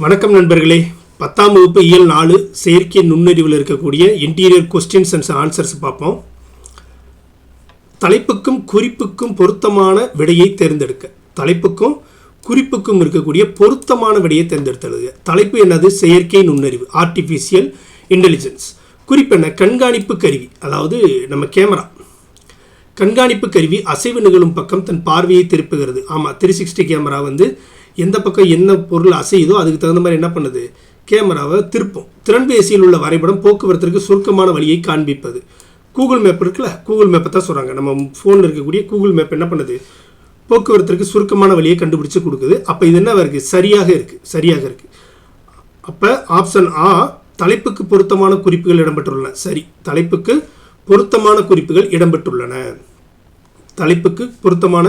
வணக்கம் நண்பர்களே. 10ஆம் வகுப்பு இயல் 4 செயற்கை நுண்ணறிவில் இருக்கக்கூடிய இன்டீரியர் கொஸ்டின்ஸ் அண்ட் ஆன்சர்ஸ் பார்ப்போம். தலைப்புக்கும் குறிப்புக்கும் பொருத்தமான விடையை தேர்ந்தெடுக்க. தலைப்புக்கும் குறிப்புக்கும் இருக்கக்கூடிய பொருத்தமான விடையை தேர்ந்தெடுத்தது. தலைப்பு என்னது? செயற்கை நுண்ணறிவு, ஆர்டிஃபிஷியல் இன்டெலிஜென்ஸ். குறிப்பு என்ன? கண்காணிப்பு கருவி, அதாவது நம்ம கேமரா. கண்காணிப்பு கருவி அசைவு நிகழும் பக்கம் தன் பார்வையை திருப்புகிறது. ஆமாம், 360 கேமரா எந்த பக்கம் என்ன பொருள் அசையுதோ அதுக்கு தகுந்த மாதிரி என்ன பண்ணுது? கேமராவை திருப்பும். திறன்பேசியில் உள்ள வரைபடம் போக்குவரத்திற்கு சுருக்கமான வழியை காண்பிப்பது. கூகுள் மேப் இருக்குல்ல, கூகுள் மேப்பை தான் சொல்கிறாங்க. நம்ம ஃபோனில் இருக்கக்கூடிய கூகுள் மேப் என்ன பண்ணுது? போக்குவரத்திற்கு சுருக்கமான வழியை கண்டுபிடிச்சு கொடுக்குது. அப்போ இது என்ன இருக்குது? சரியாக இருக்குது. அப்போ ஆப்ஷன் ஆ, தலைப்புக்கு பொருத்தமான குறிப்புகள் இடம்பெற்றுள்ளன. சரி, தலைப்புக்கு பொருத்தமான குறிப்புகள் இடம்பெற்றுள்ளன. தலைப்புக்கு பொருத்தமான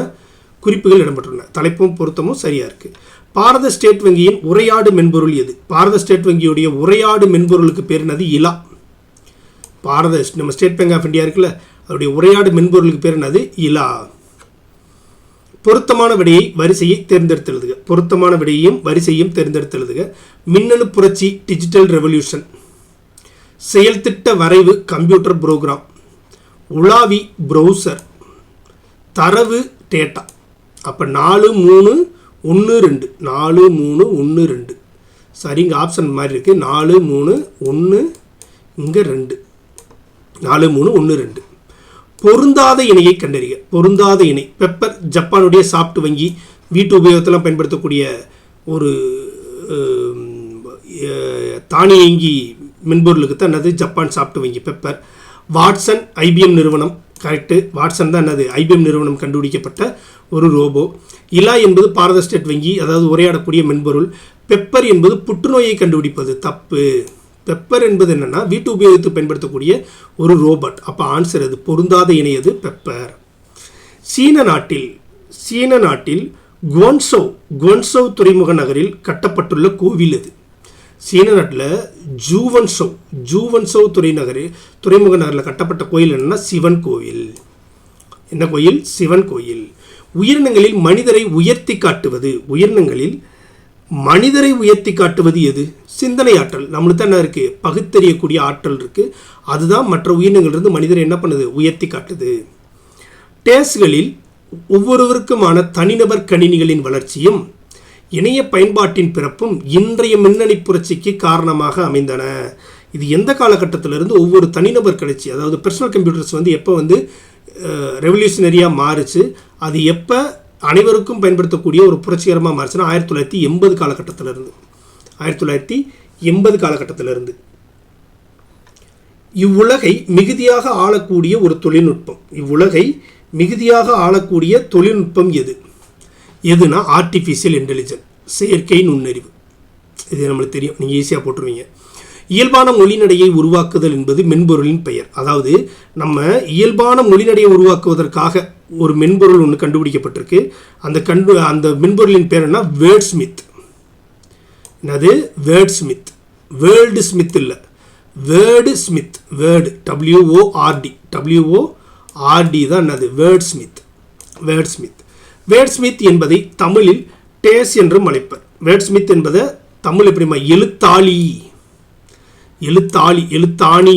குறிப்புகள் இடம்பெற்றுள்ளன. தலைப்பும் பொருத்தமும் சரியாக இருக்குது. பாரத ஸ்டேட் வங்கியின் உரையாடு மென்பொருள் எது? பாரத ஸ்டேட் வங்கியுடைய உரையாடு மென்பொருளுக்கு பேர் என்னது? இலா. நம்ம ஸ்டேட் பேங்க் ஆஃப் இந்தியா இருக்குல்ல, அதோடைய உரையாடு மென்பொருளுக்கு பேர் என்னது? இலா. பொருத்தமான விடையை வரிசையை தேர்ந்தெடுத்தெழுதுக. பொருத்தமான விடையையும் வரிசையும் தேர்ந்தெடுத்தெழுதுக. மின்னணு புரட்சி, டிஜிட்டல் ரெவல்யூஷன். செயல்திட்ட வரைவு, கம்ப்யூட்டர் ப்ரோக்ராம். உலாவி, ப்ரௌசர். தரவு, டேட்டா. அப்போ 4, 3, 1, 2. 4, 3, 1, 2. சரி, இங்கே ஆப்ஷன் மாதிரி இருக்குது. 4, 3, 1, இங்கே 2. 4, 3, 1, 2. பொருந்தாத இணையை கண்டறிக. பொருந்தாத இணை. பெப்பர் ஜப்பானுடைய சாஃப்ட் வங்கி. வீட்டு உபயோகத்தெல்லாம் பயன்படுத்தக்கூடிய ஒரு தானியங்கி மென்பொருளுக்கு தான் என்னது? ஜப்பான் சாஃப்ட் வங்கி, பெப்பர். வாட்சன், ஐபிஎம் நிறுவனம். கரெக்டு, வாட்சன் தான் என்னது? ஐபிஎம் நிறுவனம் கண்டுபிடிக்கப்பட்ட ஒரு ரோபோ. இலா என்பது பாரத ஸ்டேட் வங்கி, அதாவது உரையாடக்கூடிய மென்பொருள். பெப்பர் என்பது புற்றுநோயை கண்டுபிடிப்பது. தப்பு. பெப்பர் என்பது என்னென்னா வீட்டு உபயோகத்துக்கு பயன்படுத்தக்கூடிய ஒரு ரோபோட். அப்போ ஆன்சர் அது பொருந்தாத இணையது பெப்பர். சீன நாட்டில் குவன்சோ துறைமுக நகரில் கட்டப்பட்டுள்ள கோவில் எது? சீன நாட்டில் ஜூவன்சோ துறைமுக நகரில் கட்டப்பட்ட கோயில் என்னன்னா சிவன் கோயில். என்ன கோயில்? சிவன் கோயில். உயிரினங்களில் மனிதரை உயர்த்தி காட்டுவது எது? சிந்தனை ஆற்றல். நம்மளுக்கு தான் என்ன இருக்குது? பகுத்தறியக்கூடிய ஆற்றல் இருக்குது. அதுதான் மற்ற உயிரினங்களிலிருந்து மனிதரை என்ன பண்ணுது? உயர்த்தி காட்டுது. டேஸ்களில் ஒவ்வொருவருக்குமான தனிநபர் கணினிகளின் வளர்ச்சியும் இணைய பயன்பாட்டின் பிறப்பும் இன்றைய மின்னணு புரட்சிக்கு காரணமாக அமைந்தன. இது எந்த காலகட்டத்திலிருந்து ஒவ்வொரு தனிநபர் கணிச்சி, அதாவது பர்சனல் கம்ப்யூட்டர்ஸ் எப்போ ரெவல்யூஷனரியாக மாறுச்சு, அது எப்போ அனைவருக்கும் பயன்படுத்தக்கூடிய ஒரு புரட்சிகரமாக மாறுச்சுன்னா 1980 காலகட்டத்திலிருந்து. 1980 காலகட்டத்திலிருந்து. இவ்வுலகை மிகுதியாக ஆளக்கூடிய ஒரு தொழில்நுட்பம். எதுனா ஆர்டிஃபிஷியல் இன்டெலிஜென்ஸ், செயற்கை நுண்ணறிவு. இது நம்மளுக்கு தெரியும், நீங்கள் ஈஸியாக போட்டுருவீங்க. இயல்பான மொழிநடையை உருவாக்குதல் என்பது மென்பொருளின் பெயர். அதாவது நம்ம இயல்பான மொழிநடையை உருவாக்குவதற்காக ஒரு மென்பொருள் ஒன்று கண்டுபிடிக்கப்பட்டிருக்கு. அந்த மென்பொருளின் பேர் என்ன? வேர்ட்ஸ்மித். என்னது? வேர்ட்ஸ்மித். வேர்ல்டு ஸ்மித் இல்லை, வேர்ட்ஸ்மித். வேர்டு, WORD தான் என்னது? வேர்ட்ஸ்மித். வேர்ட்ஸ்மித் என்பதை தமிழில் டேஸ் என்றும் அழைப்பர். வேர்ட்ஸ்மித் என்பதை தமிழ் எப்படிமா? எழுத்தாணி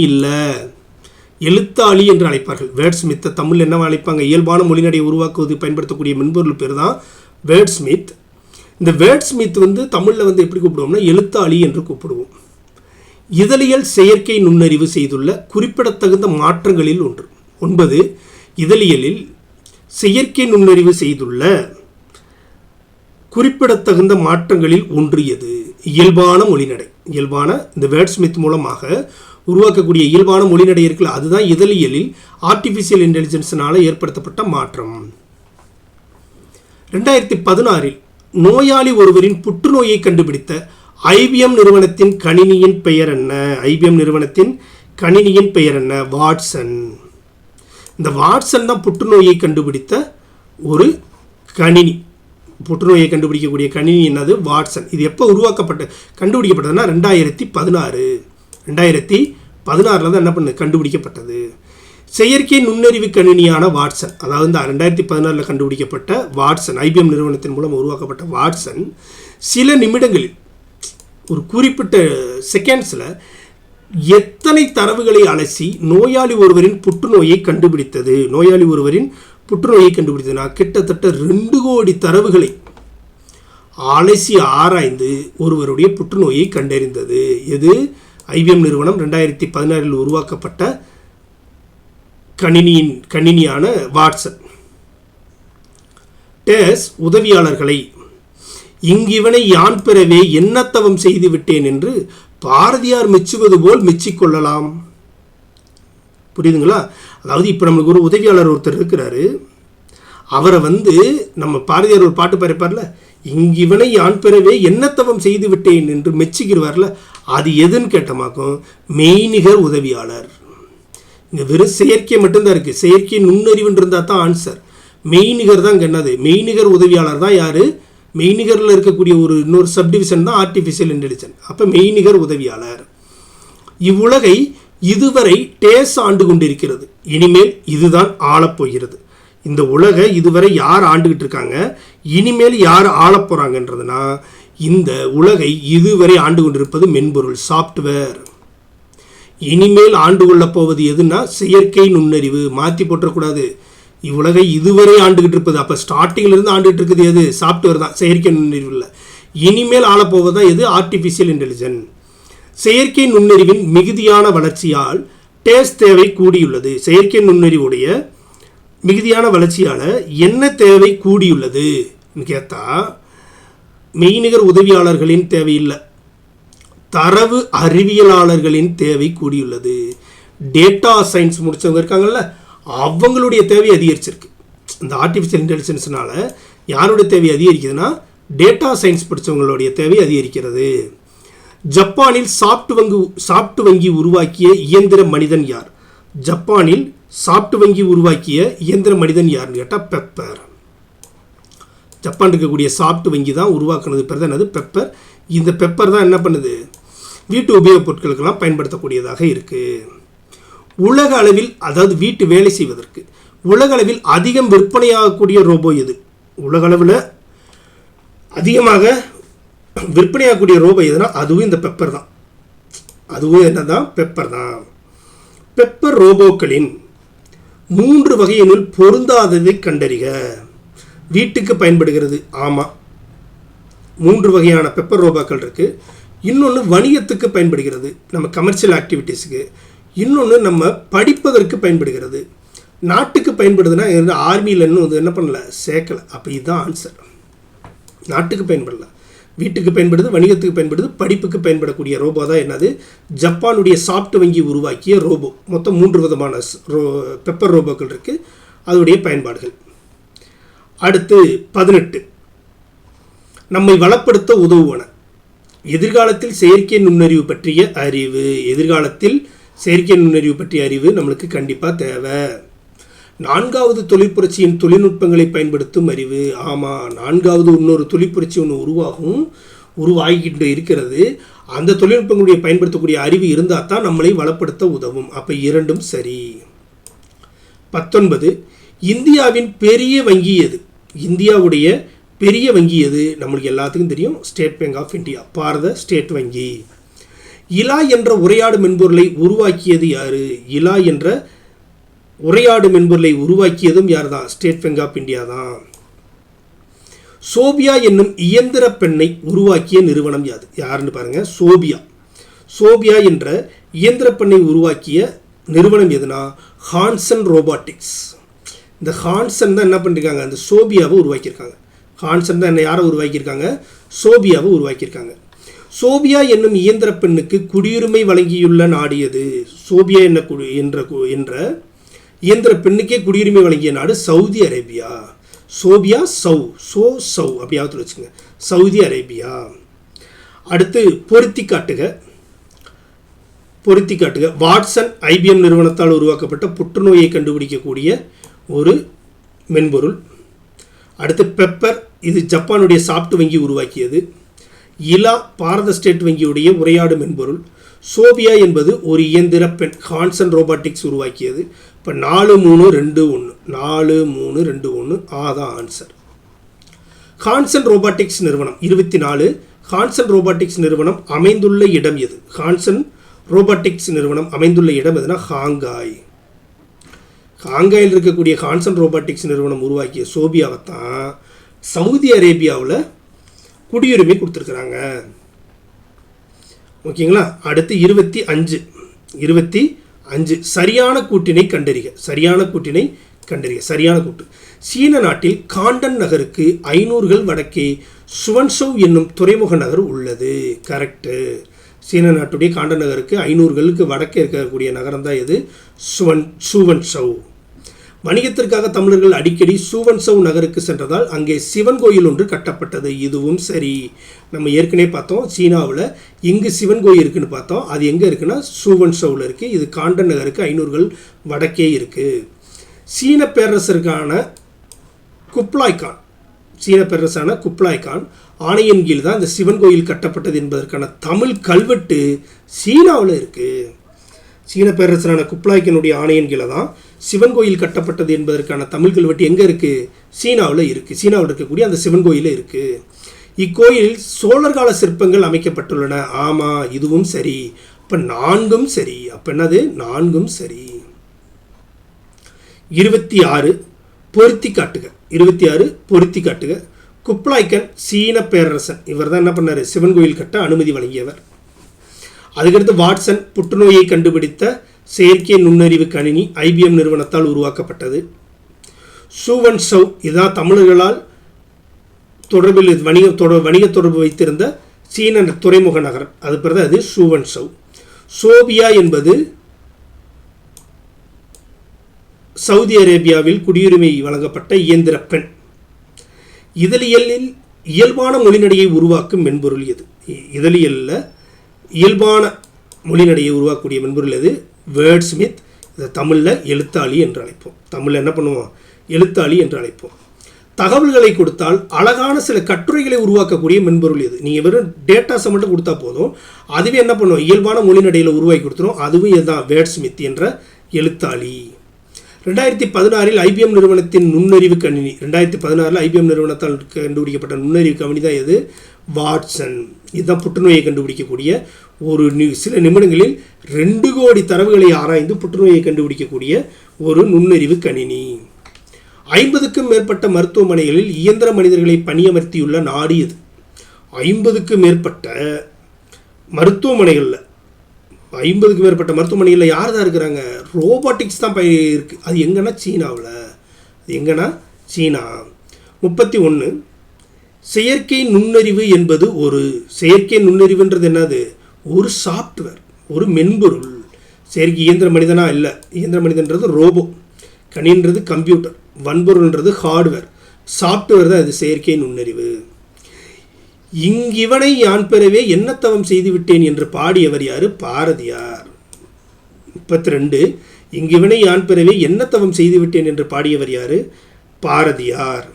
இல்லை, எழுத்தாளி என்று அழைப்பார்கள். வேர்ட்ஸ்மித்தை தமிழ் என்ன அழைப்பாங்க? இயல்பான மொழிநடையை உருவாக்குவது பயன்படுத்தக்கூடிய மென்பொருள் பேர் தான் வேர்ட்ஸ்மித். இந்த வேர்ட்ஸ்மித் தமிழில் எப்படி கூப்பிடுவோம்னா எழுத்தாளி என்று கூப்பிடுவோம். இதழியல் செயற்கை நுண்ணறிவு செய்துள்ள குறிப்பிடத்தகுந்த மாற்றங்களில் ஒன்று. 9. இதழியலில் செயற்கை நுண்ணறிவு செய்துள்ள குறிப்பிடத்தகுந்த மாற்றங்களில் ஒன்று எது? இயல்பான மொழிநடை. இந்த வேர்ட்ஸ்மித் மூலமாக உருவாக்கக்கூடிய இயல்பான மொழிநடை இருக்குல்ல, அதுதான் இதழியலில் ஆர்டிஃபிஷியல் இன்டெலிஜென்ஸ்னால ஏற்படுத்தப்பட்ட மாற்றம். 2016 நோயாளி ஒருவரின் புற்றுநோயை கண்டுபிடித்த ஐபிஎம் நிறுவனத்தின் கணினியின் பெயர் என்ன? வாட்சன். இந்த வாட்சன் தான் புற்றுநோயை கண்டுபிடித்த ஒரு கணினி. புற்றுநோயை கண்டுபிடிக்கக்கூடிய கணினி என்னது? வாட்சன். இது எப்போ கண்டுபிடிக்கப்பட்டதுன்னா 2016 தான் என்ன கண்டுபிடிக்கப்பட்டது. செயற்கை நுண்ணறிவு கணினியான வாட்சன், அதாவது 2016 கண்டுபிடிக்கப்பட்ட வாட்சன், ஐபிஎம் நிறுவனத்தின் மூலம் உருவாக்கப்பட்ட வாட்சன் சில நிமிடங்களில் ஒரு குறிப்பிட்ட செகண்ட்ஸில் எத்தனை தரவுகளை அலசி நோயாளி ஒருவரின் புற்றுநோயை கண்டுபிடித்ததுன்னா கிட்டத்தட்ட 2 கோடி தரவுகளை அலசி ஆராய்ந்து ஒருவருடைய புற்றுநோயை கண்டறிந்தது. எது? ஐபிஎம் நிறுவனம் 2016 உருவாக்கப்பட்ட கணினியான வாட்சன். டேஸ் உதவியாளர்களை இங்கிவனை யான் பெறவே என்னத்தவம் செய்து விட்டேன் என்று பாரதியார் மெச்சுவது போல் மெச்சிக்கொள்ளலாம். புரியுதுங்களா? அதாவது இப்போ நம்மளுக்கு ஒரு உதவியாளர் ஒருத்தர் இருக்கிறாரு, அவரை நம்ம பாரதியார் ஒரு பாட்டு பாடிப்பார்ல, இங்கிவனை யான் பெறவே என்னத்தவம் செய்து விட்டேன் என்று மெச்சிக்கிறவார்ல, அது எதுன்னு கேட்டமாக்கும் மெய்நிகர் உதவியாளர். இங்கே வெறும் செயற்கை மட்டும்தான் இருக்குது. செயற்கை நுண்ணறிவுன்னு இருந்தால் தான் ஆன்சர். மெய்நிகர் தான் இங்கே என்னது? மெய்நிகர் உதவியாளர் தான் யார்? மெய்நிகரில் இருக்கக்கூடிய இன்னொரு சப்டிவிஷன் தான் ஆர்டிஃபிஷியல் இன்டெலிஜென்ஸ். அப்போ மெய்நிகர் உதவியாளர். இவ்வுலகை இதுவரை டேஸ் ஆண்டு கொண்டிருக்கிறது, இனிமேல் இதுதான் ஆளப்போகிறது. இந்த உலகை இதுவரை யார் ஆண்டுகிட்டு இருக்காங்க, இனிமேல் யார் ஆளப்போகிறாங்கன்றதுனா இந்த உலகை இதுவரை ஆண்டு கொண்டிருப்பது மென்பொருள், சாஃப்ட்வேர். இனிமேல் ஆண்டு கொள்ளப் போவது எதுனா செயற்கை நுண்ணறிவு. மாற்றி போட்டக்கூடாது. இவ்வுலகை இதுவரை ஆண்டுகிட்டு இருப்பது, அப்போ ஸ்டார்டிங்கிலிருந்து ஆண்டுகிட்டு இருக்குது எது? சாஃப்ட்வேர் தான், செயற்கை நுண்ணறிவு இல்லை. இனிமேல் ஆளப்போவது தான் எது? Artificial intelligence. செயற்கை நுண்ணறிவின் மிகுதியான வளர்ச்சியால் டேஸ் தேவை கூடியுள்ளது. செயற்கை நுண்ணறிவுடைய மிகுதியான வளர்ச்சியால் என்ன தேவை கூடியுள்ளது கேட்டால் மெய்நிகர் உதவியாளர்களின் தேவையில்லை, தரவு அறிவியலாளர்களின் தேவை கூடியுள்ளது. டேட்டா சயின்ஸ் முடித்தவங்க இருக்காங்கல்ல, அவங்களுடைய தேவை அதிகரிச்சிருக்கு. இந்த ஆர்டிஃபிஷியல் இன்டெலிஜென்ஸ்னால யாருடைய தேவை அதிகரிக்குதுன்னா டேட்டா சயின்ஸ் படித்தவங்களுடைய தேவை அதிகரிக்கிறது. ஜப்பானில் சாப்ட் வங்கி உருவாக்கிய இயந்திர மனிதன் யார்? ஜப்பானில் சாப்ட் வங்கி உருவாக்கிய இயந்திர மனிதன் யாருன்னு கேட்டால் பெப்பர். ஜப்பான் இருக்கக்கூடிய சாப்ட் வங்கி தான் உருவாக்குனது பேர் தான் என்னது? பெப்பர். இந்த பெப்பர் தான் என்ன பண்ணுது? வீட்டு உபயோகப் பொருட்களுக்கெல்லாம் பயன்படுத்தக்கூடியதாக இருக்குது. உலக அளவில், அதாவது வீட்டு வேலை செய்வதற்கு உலக அளவில் அதிகம் விற்பனையாகக்கூடிய ரோபோ எது? உலக அளவில் அதிகமாக விற்பனையாகக்கூடிய ரோபோ எதுனா அதுவும் இந்த பெப்பர் தான். அதுவும் என்னதான்? பெப்பர் தான். பெப்பர் ரோபோக்களின் 3 வகையினுள் பொருந்தாததை கண்டறிக. வீட்டுக்கு பயன்படுகிறது, ஆமாம், 3 வகையான பெப்பர் ரோபோக்கள் இருக்குது. இன்னொன்று வணிகத்துக்கு பயன்படுகிறது, நம்ம கமர்ஷியல் ஆக்டிவிட்டீஸுக்கு. இன்னொன்று நம்ம படிப்பதற்கு பயன்படுகிறது. நாட்டுக்கு பயன்படுதுன்னா ஆர்மியில் இன்னும் என்ன பண்ணல, சேர்க்கலை. அப்போ இதுதான் ஆன்சர். நாட்டுக்கு பயன்படல, வீட்டுக்கு பயன்படுது, வணிகத்துக்கு பயன்படுது, படிப்புக்கு பயன்படக்கூடிய ரோபோ தான் என்னது? ஜப்பானுடைய சாஃப்ட் வங்கி உருவாக்கிய ரோபோ. மொத்தம் 3 விதமான பெப்பர் ரோபோக்கள் இருக்குது, அதோடைய பயன்பாடுகள். அடுத்து 18, நம்மை வளப்படுத்த உதவுவன. எதிர்காலத்தில் செயற்கை நுண்ணறிவு பற்றிய அறிவு. எதிர்காலத்தில் செயற்கை நுண்ணறிவு பற்றிய அறிவு நம்மளுக்கு கண்டிப்பாக தேவை. 4வது தொழிற்புரட்சியின் தொழில்நுட்பங்களை பயன்படுத்தும் அறிவு. ஆமாம், 4வது இன்னொரு தொழிற்புரட்சி ஒன்று உருவாகிக்கிட்டு இருக்கிறது. அந்த தொழில்நுட்பங்களுடைய பயன்படுத்தக்கூடிய அறிவு இருந்தால் தான் நம்மளை வளப்படுத்த உதவும். அப்போ 2ம் சரி. 19, இந்தியாவின் பெரிய வங்கி எது? இந்தியாவுடைய பெரிய வங்கி எது? நம்மளுக்கு எல்லாத்துக்கும் தெரியும், State Bank of India, Bharat state வங்கி. இலா என்ற உரையாடு மென்பொருளை உருவாக்கியது யார்? இலா என்ற உரையாடு மென்பொருளை உருவாக்கியதும் யார் தான்? ஸ்டேட் பேங்க் ஆஃப் இந்தியா தான். சோபியா என்னும் இயந்திர பெண்ணை உருவாக்கிய நிறுவனம் யாது? யாருன்னு பாருங்கள், சோபியா. சோபியா என்ற இயந்திர பெண்ணை உருவாக்கிய நிறுவனம் எதுனா ஹான்சன் ரோபாட்டிக்ஸ். இந்த ஹான்சன் தான் என்ன பண்ணியிருக்காங்க? அந்த சோபியாவை உருவாக்கியிருக்காங்க. ஹான்சன் தான் என்ன யாரை உருவாக்கியிருக்காங்க? சோபியாவை உருவாக்கியிருக்காங்க. சோபியா என்னும் இயந்திர பெண்ணுக்கு குடியுரிமை வழங்கியுள்ள நாடு எது? சோபியா என்ற இயந்திர பெண்ணுக்கே குடியுரிமை வழங்கிய நாடு சவுதி அரேபியா. சோபியா சௌ அப்படியாவது வச்சுங்க, சவுதி அரேபியா. அடுத்து பொருத்தி காட்டுக. வாட்சன் ஐபிஎம் நிறுவனத்தால் உருவாக்கப்பட்ட புற்றுநோயை கண்டுபிடிக்கக்கூடிய ஒரு மென்பொருள். அடுத்து பெப்பர், இது ஜப்பானுடைய சாஃப்ட் வங்கி உருவாக்கியது. இலா பாரத ஸ்டேட் வங்கியுடைய உரையாடு மென்பொருள். சோபியா என்பது ஒரு இயந்திர பெண், ஹான்சன் ரோபாட்டிக்ஸ் உருவாக்கியது. இப்போ 4, 3, 2, 1. 4, 3, 2, 1 ஆதான் ஆன்சர். ஹான்சன் ரோபாட்டிக்ஸ் நிறுவனம் 24 ஹான்சன் ரோபாட்டிக்ஸ் நிறுவனம் அமைந்துள்ள இடம் எது? ஹான்சன் ரோபாட்டிக்ஸ் நிறுவனம் அமைந்துள்ள இடம் எதுனா ஹாங்காய். ஹாங்காயில் இருக்கக்கூடிய ஹான்சன் ரோபாட்டிக்ஸ் நிறுவனம் உருவாக்கிய சோபியாவை தான் சவுதி அரேபியாவில் குடியுரிமை கொடுத்துருக்குறாங்க. ஓகேங்களா. அடுத்து 25 சரியான கூட்டினை கண்டறிக. சரியான கூட்டு. சீன நாட்டில் காண்டன் நகருக்கு 500 வடக்கே சுவன்சவ் என்னும் துறைமுக நகர் உள்ளது. கரெக்டு. சீன நாட்டுடைய காண்டன் நகருக்கு 500 வடக்கே இருக்கக்கூடிய நகரம் தான் எது? சுவன்சவ். வணிகத்திற்காக தமிழர்கள் அடிக்கடி சூவன்சவ் நகருக்கு சென்றதால் அங்கே சிவன் கோயில் ஒன்று கட்டப்பட்டது. இதுவும் சரி. நம்ம ஏற்கனவே பார்த்தோம் சீனாவில் எங்கு சிவன் கோயில் இருக்குன்னு பார்த்தோம். அது எங்கே இருக்குன்னா சூவன்சவில் இருக்குது. இது காண்டன் நகருக்கு 500 வடக்கே இருக்குது. சீன பேரரசரான குப்லாய் கான் ஆணையின் கீழ் தான் இந்த சிவன் கோயில் கட்டப்பட்டது என்பதற்கான தமிழ் கல்வெட்டு சீனாவில் இருக்குது. சீன பேரரசரான குப்லாய்க்கனுடைய ஆணையின் கீழே தான் சிவன் கோயில் கட்டப்பட்டது என்பதற்கான தமிழ் கல்வெட்டு எங்கே இருக்குது? சீனாவில் இருக்குது. சீனாவில் இருக்கக்கூடிய அந்த சிவன் கோயிலில் இருக்குது. இக்கோயிலில் சோழர் கால சிற்பங்கள் அமைக்கப்பட்டுள்ளன. ஆமாம், இதுவும் சரி. அப்போ 4ம் சரி. அப்போ என்னது? 4ம் சரி. 26 பொருத்தி காட்டுக. குப்லாய்க்கன் சீன பேரரசன். இவர் தான் என்ன பண்ணார்? சிவன் கோயில் கட்ட அனுமதி வழங்கியவர். அதுக்கடுத்து வாட்சன் புற்றுநோயை கண்டுபிடித்த செயற்கை நுண்ணறிவு கணினி IBM நிறுவனத்தால் உருவாக்கப்பட்டது. சூவன்சவ் இதுதான் தமிழர்களால் வணிக தொடர்பு வைத்திருந்த சீன துறைமுக நகரம். அது பிறகு அது சூவன்சவ். சோபியா என்பது சவுதி அரேபியாவில் குடியுரிமை வழங்கப்பட்ட இயந்திர பெண். இதழியலில் இயல்பான மொழிநடையை உருவாக்கும் மென்பொருள் எது? இதழியலில் இயல்பான மொழிநடையை உருவாக்கக்கூடிய மென்பொருள் எது? Word Smith. இதை தமிழில் எழுத்தாளி என்று அழைப்போம். தமிழில் என்ன பண்ணுவோம்? எழுத்தாளி என்று அழைப்போம். தகவல்களை கொடுத்தால் அழகான சில கட்டுரைகளை உருவாக்கக்கூடிய மென்பொருள் எது? நீங்கள் வெறும் டேட்டாஸை மட்டும் கொடுத்தா போதும், அதுவே என்ன பண்ணுவோம்? இயல்பான மொழிநடையில் உருவாக்கி கொடுத்துரும். அதுவும் இதுதான் வேர்ட் ஸ்மித் என்ற எழுத்தாளி. 2016 IBM நிறுவனத்தின் நுண்ணறிவு கணினி. 2016 IBM நிறுவனத்தால் கண்டுபிடிக்கப்பட்ட நுண்ணறிவு கணினி தான் எது? வாட்சன். இதுதான் புற்றுநோயை கண்டுபிடிக்கக்கூடிய ஒரு சில நிமிடங்களில் 2 கோடி தரவுகளை ஆராய்ந்து புற்றுநோயை கண்டுபிடிக்கக்கூடிய ஒரு நுண்ணறிவு கணினி. 50க்கும் மேற்பட்ட மருத்துவமனைகளில் இயந்திர மனிதர்களை பணியமர்த்தியுள்ள நாடு எது? 50க்கும் மேற்பட்ட மருத்துவமனைகளில் 50க்கும் மேற்பட்ட மருத்துவமனைகளில் யார் தான் இருக்கிறாங்க? ரோபாட்டிக்ஸ் தான் இருக்குது. அது எங்கன்னா சீனா. 31 செயற்கை நுண்ணறிவு என்பது செயற்கை நுண்ணறிவுன்றது என்னது? ஒரு சாஃப்ட்வேர், ஒரு மென்பொருள். செயற்கை இயந்திர மனிதனா இல்லை. இயந்திர மனிதன்றது ரோபோ, கணின்றது கம்ப்யூட்டர், வன்பொருள்ன்றது ஹார்ட்வேர், சாஃப்ட்வேர் தான் இது செயற்கை நுண்ணறிவு. இங்கிவனை யான் பெறவே என்ன தவம் செய்து விட்டேன் என்று பாடியவர் யாரு? பாரதியார். 32 இங்கிவனை யான் பெறவே என்ன தவம் செய்து விட்டேன் என்று பாடியவர் யாரு? பாரதியார்.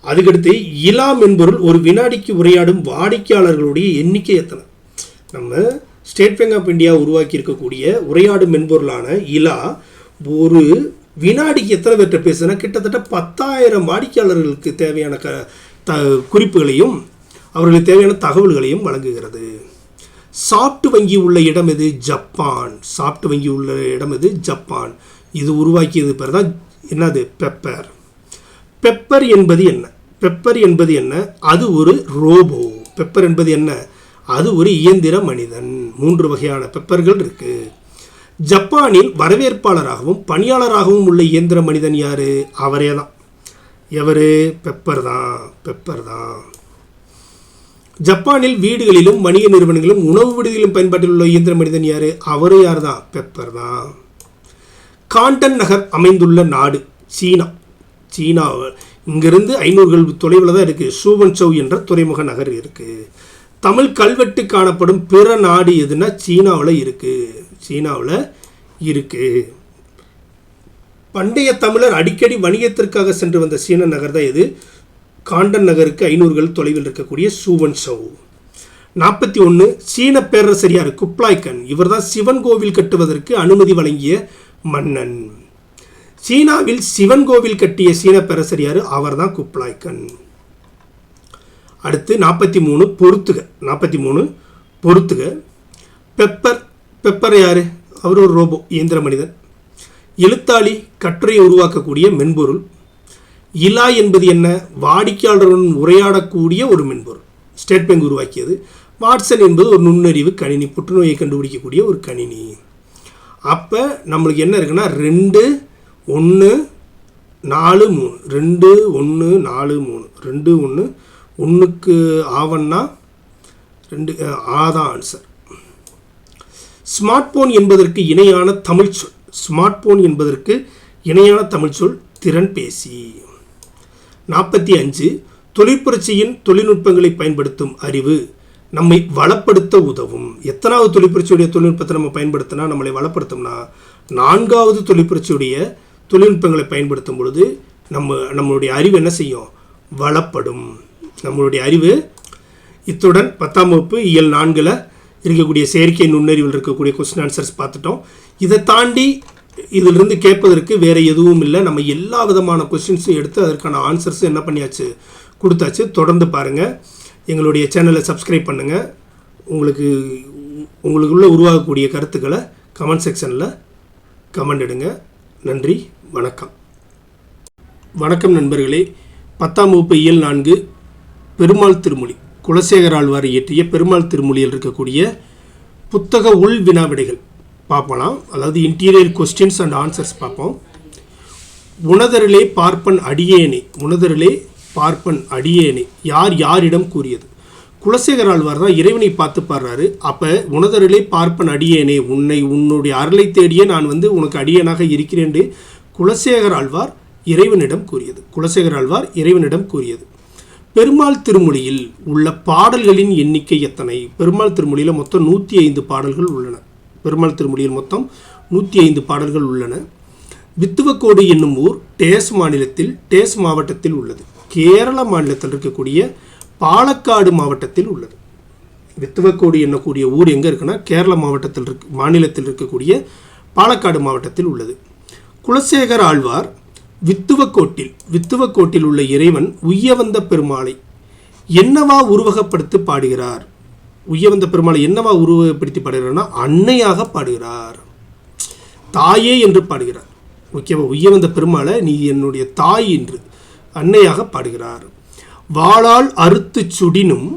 அதுக்கடுத்து இலா மென்பொருள் ஒரு வினாடிக்கு உரையாடும் வாடிக்கையாளர்களுடைய எண்ணிக்கை எத்தனை? நம்ம ஸ்டேட் பேங்க் ஆஃப் இந்தியா உருவாக்கி இருக்கக்கூடிய உரையாடும் மென்பொருளான இலா ஒரு வினாடிக்கு எத்தனை பேர்கிட்ட பேசுனா கிட்டத்தட்ட 10,000 வாடிக்கையாளர்களுக்கு தேவையான குறிப்புகளையும் அவர்களுக்கு தேவையான தகவல்களையும் வழங்குகிறது. சாஃப்ட் வங்கி உள்ள இடம் எது? ஜப்பான். இது உருவாக்கியது பேர் தான் என்னது? பெப்பர் என்பது என்ன? அது ஒரு ரோபோ. பெப்பர் என்பது என்ன? அது ஒரு இயந்திர மனிதன். 3 வகையான பெப்பர்கள் இருக்கு. ஜப்பானில் வரவேற்பாளராகவும் பணியாளராகவும் உள்ள இயந்திர மனிதன் யாரு? அவரே தான். எவரு? பெப்பர் தான். ஜப்பானில் வீடுகளிலும் வணிக நிறுவனங்களிலும் உணவு விடுதிகளிலும் பயன்பாட்டில் உள்ள இயந்திர மனிதன் யாரு? அவரு யார் தான்? பெப்பர் தான். காண்டன் நகர் அமைந்துள்ள நாடு சீனா. இங்கிருந்து 500 தொலைவில் தான் இருக்குது. சூவன்சவ் என்ற துறைமுக நகர் இருக்குது. தமிழ் கல்வெட்டு காணப்படும் பிற நாடு எதுனா சீனாவில் இருக்குது. பண்டைய தமிழர் அடிக்கடி வணிகத்திற்காக சென்று வந்த சீன நகர் தான் எது? காண்டன் நகருக்கு 500 தொலைவில் இருக்கக்கூடிய சூவன்சவ். 41 சீன பேரரசர் யார்? குப்லாய்க்கன். இவர் தான் சிவன் கோவில் கட்டுவதற்கு அனுமதி வழங்கிய மன்னன். சீனாவில் சிவன் கோவில் கட்டிய சீன பேரரசர் யார்? அவர் தான் குப்லாய்க்கன். அடுத்து 43 பொறுத்துக. பெப்பர் யார்? அவர் ஒரு ரோபோ, இயந்திர மனிதன். எழுத்தாளி, கட்டுரையை உருவாக்கக்கூடிய மென்பொருள். இலா என்பது என்ன? வாடிக்கையாளருடன் உரையாடக்கூடிய ஒரு மென்பொருள், ஸ்டேட் பேங்க் உருவாக்கியது. வாட்சன் என்பது ஒரு நுண்ணறிவு கணினி, புற்றுநோயை கண்டுபிடிக்கக்கூடிய ஒரு கணினி. அப்போ நம்மளுக்கு என்ன இருக்குன்னா 2 1 4 3 2 1 4 3 2 1 1க்கு ஆவன்னா 2 ஆதான் ஆன்சர். ஸ்மார்ட் போன் என்பதற்கு இணையான தமிழ் சொல் திறன்பேசி. 45 தொழிற்புரட்சியின் தொழில்நுட்பங்களை பயன்படுத்தும் அறிவு நம்மை வளப்படுத்த உதவும். எத்தனாவது தொழிற்புரட்சியுடைய தொழில்நுட்பத்தை நம்ம பயன்படுத்தினா நம்மளை வளப்படுத்தும்னா 4வது தொழிற்புரட்சியுடைய தொழில்நுட்பங்களை பயன்படுத்தும் பொழுது நம்மளுடைய அறிவு என்ன செய்யும்? வளப்படும் நம்மளுடைய அறிவு. இத்துடன் 10ஆம் வகுப்பு இயல் 4ல் இருக்கக்கூடிய செயற்கை நுண்ணறிவில் இருக்கக்கூடிய கொஸ்டின் ஆன்சர்ஸ் பார்த்துட்டோம். இதை தாண்டி இதிலிருந்து கேட்பதற்கு வேறு எதுவும் இல்லை. நம்ம எல்லா விதமான கொஸ்டின்ஸும் எடுத்து அதற்கான ஆன்சர்ஸும் என்ன பண்ணியாச்சு, கொடுத்தாச்சு. தொடர்ந்து பாருங்கள், எங்களுடைய சேனலை சப்ஸ்கிரைப் பண்ணுங்கள். உங்களுக்குள்ள உருவாகக்கூடிய கருத்துக்களை கமெண்ட் செக்ஷனில் கமெண்ட் இடுங்க. நன்றி, வணக்கம் நண்பர்களே. 10ஆம் வகுப்பு இயல் 4 பெருமாள் திருமொழி, குலசேகர ஆழ்வார் இயற்றிய பெருமாள் திருமொழியில் இருக்கக்கூடிய புத்தக உள் வினா விடைகள் பார்ப்பலாம். அதாவது இன்டீரியர் கொஸ்டின்ஸ் அண்ட் ஆன்சர்ஸ் பார்ப்போம். உணதரிலே பார்ப்பன் அடியேனே யார் யாரிடம் கூறியது? குலசேகர ஆழ்வார் தான் இறைவனை பார்த்து பாடுறாரு. அப்போ உணதரிலே பார்ப்பன் அடியேனே, உன்னுடைய அருளை தேடியே நான் உனக்கு அடியேனாக இருக்கிறேன் குலசேகர ஆழ்வார் இறைவனிடம் கூறியது. பெருமாள் திருமொழியில் உள்ள பாடல்களின் எண்ணிக்கை எத்தனை? பெருமாள் திருமொழியில் மொத்தம் 105 பாடல்கள் உள்ளன. வித்துவக்கோடு என்னும் ஊர் டேஸ் மாவட்டத்தில் உள்ளது. கேரள மாநிலத்தில் இருக்கக்கூடிய பாலக்காடு மாவட்டத்தில் உள்ளது. வித்துவக்கோடு என்னக்கூடிய ஊர் எங்கே இருக்குன்னா கேரள மாநிலத்தில் இருக்கக்கூடிய பாலக்காடு மாவட்டத்தில் உள்ளது. குலசேகர ஆழ்வார் வித்துவக்கோட்டில் உள்ள இறைவன் உய்யவந்த பெருமாளை என்னவா உருவகப்படுத்தி பாடுகிறார்? அன்னையாக பாடுகிறார், தாயே என்று பாடுகிறார். ஓகேவா? உய்யவந்த பெருமாளை நீ என்னுடைய தாய் என்று அன்னையாக பாடுகிறார். வாளால் அறுத்து சுடினும்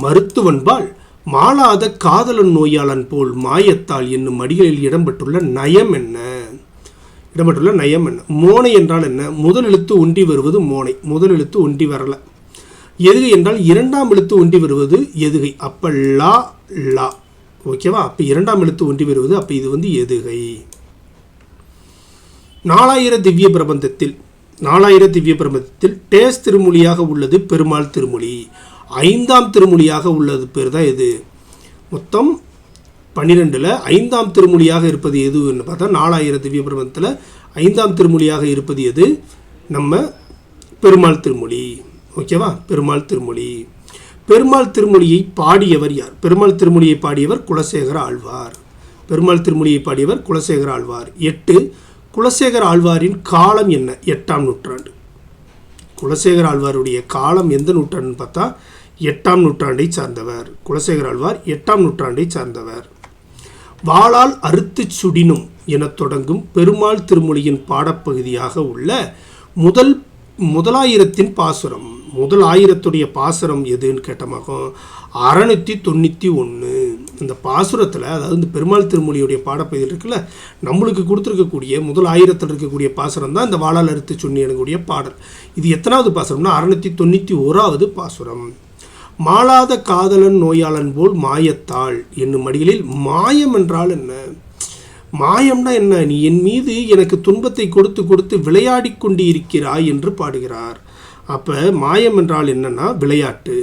மருத்துவன்பால் மாளாத காதலன் நோயாளன் போல் மாயத்தால் என்னும் அடிகளில் இடம்பெற்றுள்ள நயம் என்ன? மோனை என்றால் என்ன? முதல் எழுத்து ஒன்றி வருவது மோனை, முதல் எழுத்து ஒன்றி வரல. எதுகை என்றால் 2ஆம் எழுத்து ஒன்றி வருவது எதுகை. அப்போ லா. ஓகேவா? அப்போ 2ஆம் எழுத்து ஒன்றி வருவது, அப்போ இது எதுகை. 4000 திவ்ய பிரபந்தத்தில் டேஸ் திருமொழியாக உள்ளது பெருமாள் திருமொழி. 5ஆம் திருமொழியாக உள்ளது பேர் தான் எது? மொத்தம் 12ல் 5ஆம் திருமொழியாக இருப்பது எதுன்னு பார்த்தா 4000 திவ்ய பிரபந்தத்தில் 5ஆம் திருமொழியாக இருப்பது எது? நம்ம பெருமாள் திருமொழி. ஓகேவா? பெருமாள் திருமொழியை பாடியவர் யார்? பெருமாள் திருமொழியை பாடியவர் குலசேகர ஆழ்வார். 8 குலசேகர ஆழ்வாரின் காலம் என்ன? 8ஆம் நூற்றாண்டு. குலசேகர ஆழ்வாருடைய காலம் எந்த நூற்றாண்டுன்னு பார்த்தா 8ஆம் நூற்றாண்டை சார்ந்தவர். குலசேகர ஆழ்வார் 8ஆம் நூற்றாண்டை சார்ந்தவர். வாளால் அறுத்து சுடினும் என தொடங்கும் பெருமாள் திருமொழியின் பாடப்பகுதியாக உள்ள முதலாயிரத்தின் பாசுரம், முதல் ஆயிரத்துடைய பாசுரம் எதுன்னு கேட்டமாகும் 691. இந்த பாசுரத்தில், அதாவது இந்த பெருமாள் திருமொழியுடைய பாடப்பகுதியில் இருக்குல்ல, நம்மளுக்கு கொடுத்துருக்கக்கூடிய முதல் ஆயிரத்தில் இருக்கக்கூடிய பாசுரம் தான் இந்த வாளால் அறுத்து சுண்ணி எனக்கூடிய பாடல். இது எத்தனாவது பாசுரம்னா 691வது பாசுரம். மாளாத காதலன் நோயாளன் போல் மாயத்தாள் என்னும் அடிகளில் மாயம் என்றால் என்ன? மாயம்னா என்ன? நீ என் மீது எனக்கு துன்பத்தை கொடுத்து விளையாடி கொண்டு இருக்கிறாய் என்று பாடுகிறார். அப்போ மாயம் என்றால் என்னன்னா விளையாட்டு.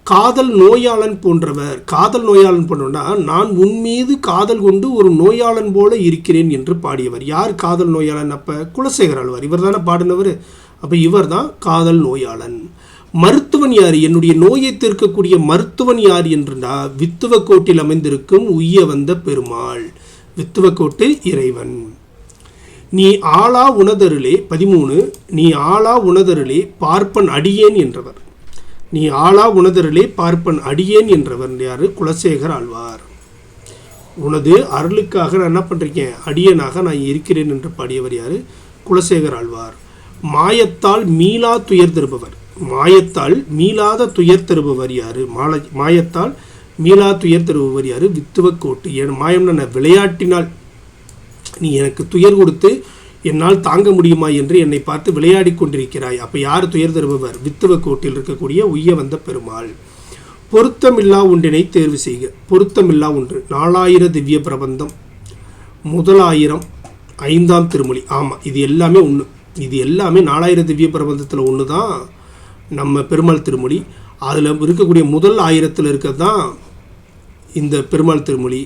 காதல் நோயாளன் போன்றவர்னா நான் உன் மீது காதல் கொண்டு ஒரு நோயாளன் போல இருக்கிறேன் என்று பாடியவர் யார்? காதல் நோயாளன். அப்போ குலசேகர ஆழ்வார், இவர் தானே பாடினவர். அப்போ இவர் தான் காதல் நோயாளன். மருத்துவன் யார்? என்னுடைய நோயை தீர்க்கக்கூடிய மருத்துவன் யார் என்றா வித்துவக்கோட்டில் அமைந்திருக்கும் உய்ய வந்த பெருமாள், வித்துவக்கோட்டு இறைவன். நீ ஆளா உணதருளே 13 நீ ஆளா உணதருளே பார்ப்பன் அடியேன் என்றவர். நீ ஆளா உனதருளே பார்ப்பன் அடியேன் என்றவர் யாரு? குலசேகர் ஆழ்வார். உனது அருளுக்காக நான் என்ன பண்ணுறேன், அடியனாக நான் இருக்கிறேன் என்று பாடியவர் யாரு? குலசேகர் ஆழ்வார். மாயத்தால் மீளா துயர் தருபவர், மாயத்தால் மீளாத துயர் தருபவர் யாரு? மாயத்தால் மீளா துயர் தருபவர் யாரு? வித்துவக்கோட்டு. என் மாயம்னா விளையாட்டினால் நீ எனக்கு துயர் கொடுத்து என்னால் தாங்க முடியுமா என்று என்னை பார்த்து விளையாடி கொண்டிருக்கிறாய். அப்போ யார் துயர் தருபவர்? வித்துவக்கோட்டில் இருக்கக்கூடிய உய்ய வந்த பெருமாள். பொருத்தமில்லா ஒன்றினை தேர்வு செய்க. பொருத்தமில்லா ஒன்று 4000 திவ்ய பிரபந்தம், முதல் 1000, 5ஆம் திருமொழி. ஆமாம், இது எல்லாமே ஒன்று. இது எல்லாமே 4000 திவ்ய பிரபந்தத்தில் ஒன்று தான் நம்ம பெருமாள் திருமொழி. அதில் இருக்கக்கூடிய முதல் 1000ல் இருக்கிறது தான் இந்த பெருமாள் திருமொழி.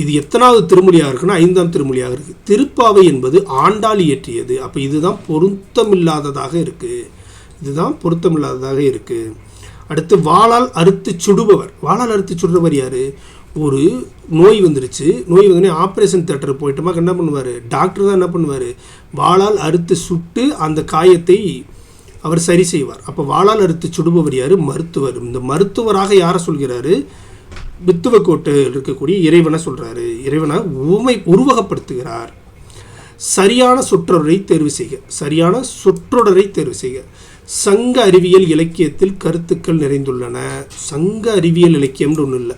இது எத்தனாவது திருமொழியாக இருக்குன்னா 5ஆம் திருமொழியாக இருக்குது. திருப்பாவை என்பது ஆண்டாள் இயற்றியது. அப்போ இதுதான் பொருத்தமில்லாததாக இருக்குது. இதுதான் பொருத்தமில்லாததாக இருக்குது. அடுத்து வாளால் அறுத்து சுடுபவர். வாளால் அறுத்து சுடுறவர் யார்? ஒரு நோய் வந்துருச்சு, நோய் வந்தோடனே ஆப்ரேஷன் தேட்டர் போயிட்டோமா என்ன பண்ணுவார்? டாக்டர் தான் என்ன பண்ணுவார்? வாளால் அறுத்து சுட்டு அந்த காயத்தை அவர் சரி செய்வார். அப்போ வாளால் அறுத்து சுடுபவர் யார்? மருத்துவர். இந்த மருத்துவராக யாரை சொல்கிறாரு? வித்துவக்கோட்டு இருக்கக்கூடிய இறைவனை சொல்கிறாரு. இறைவனை உருவகப்படுத்துகிறார். சரியான சொற்றொடரை தேர்வு செய்க. சரியான சொற்றொடரை தேர்வு செய்க. சங்க அறிவியல் இலக்கியத்தில் கருத்துக்கள் நிறைந்துள்ளன. சங்க அறிவியல் இலக்கியம்னு ஒன்றும் இல்லை,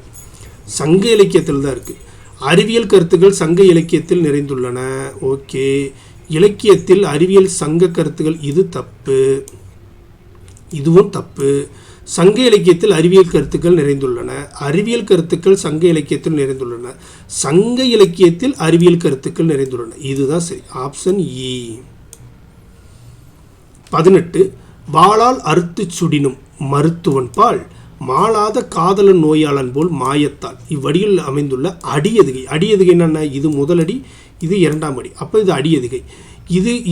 சங்க இலக்கியத்தில் தான் இருக்குது. அறிவியல் கருத்துக்கள் சங்க இலக்கியத்தில் நிறைந்துள்ளன. ஓகே, இலக்கியத்தில் அறிவியல் சங்க கருத்துக்கள், இது தப்பு, இதுவும் தப்பு. சங்க இலக்கியத்தில் அறிவியல் கருத்துக்கள் நிறைந்துள்ளன. அறிவியல் கருத்துக்கள் சங்க இலக்கியத்தில் நிறைந்துள்ளன. சங்க இலக்கியத்தில் அறிவியல் கருத்துக்கள் நிறைந்துள்ளன. இதுதான் சரி, ஆப்ஷன் இ. 18 வாளால் அறுத்து சுடினும் மருத்துவன் பால் மாளாத காதலன் நோயாளன் போல் மாயத்தால். இவ்வடியில் அமைந்துள்ள அடியதுகை. அடியதுகை என்னென்ன? இது முதலடி, இது 2ஆம் அடி. அப்போ இது அடியதுகை.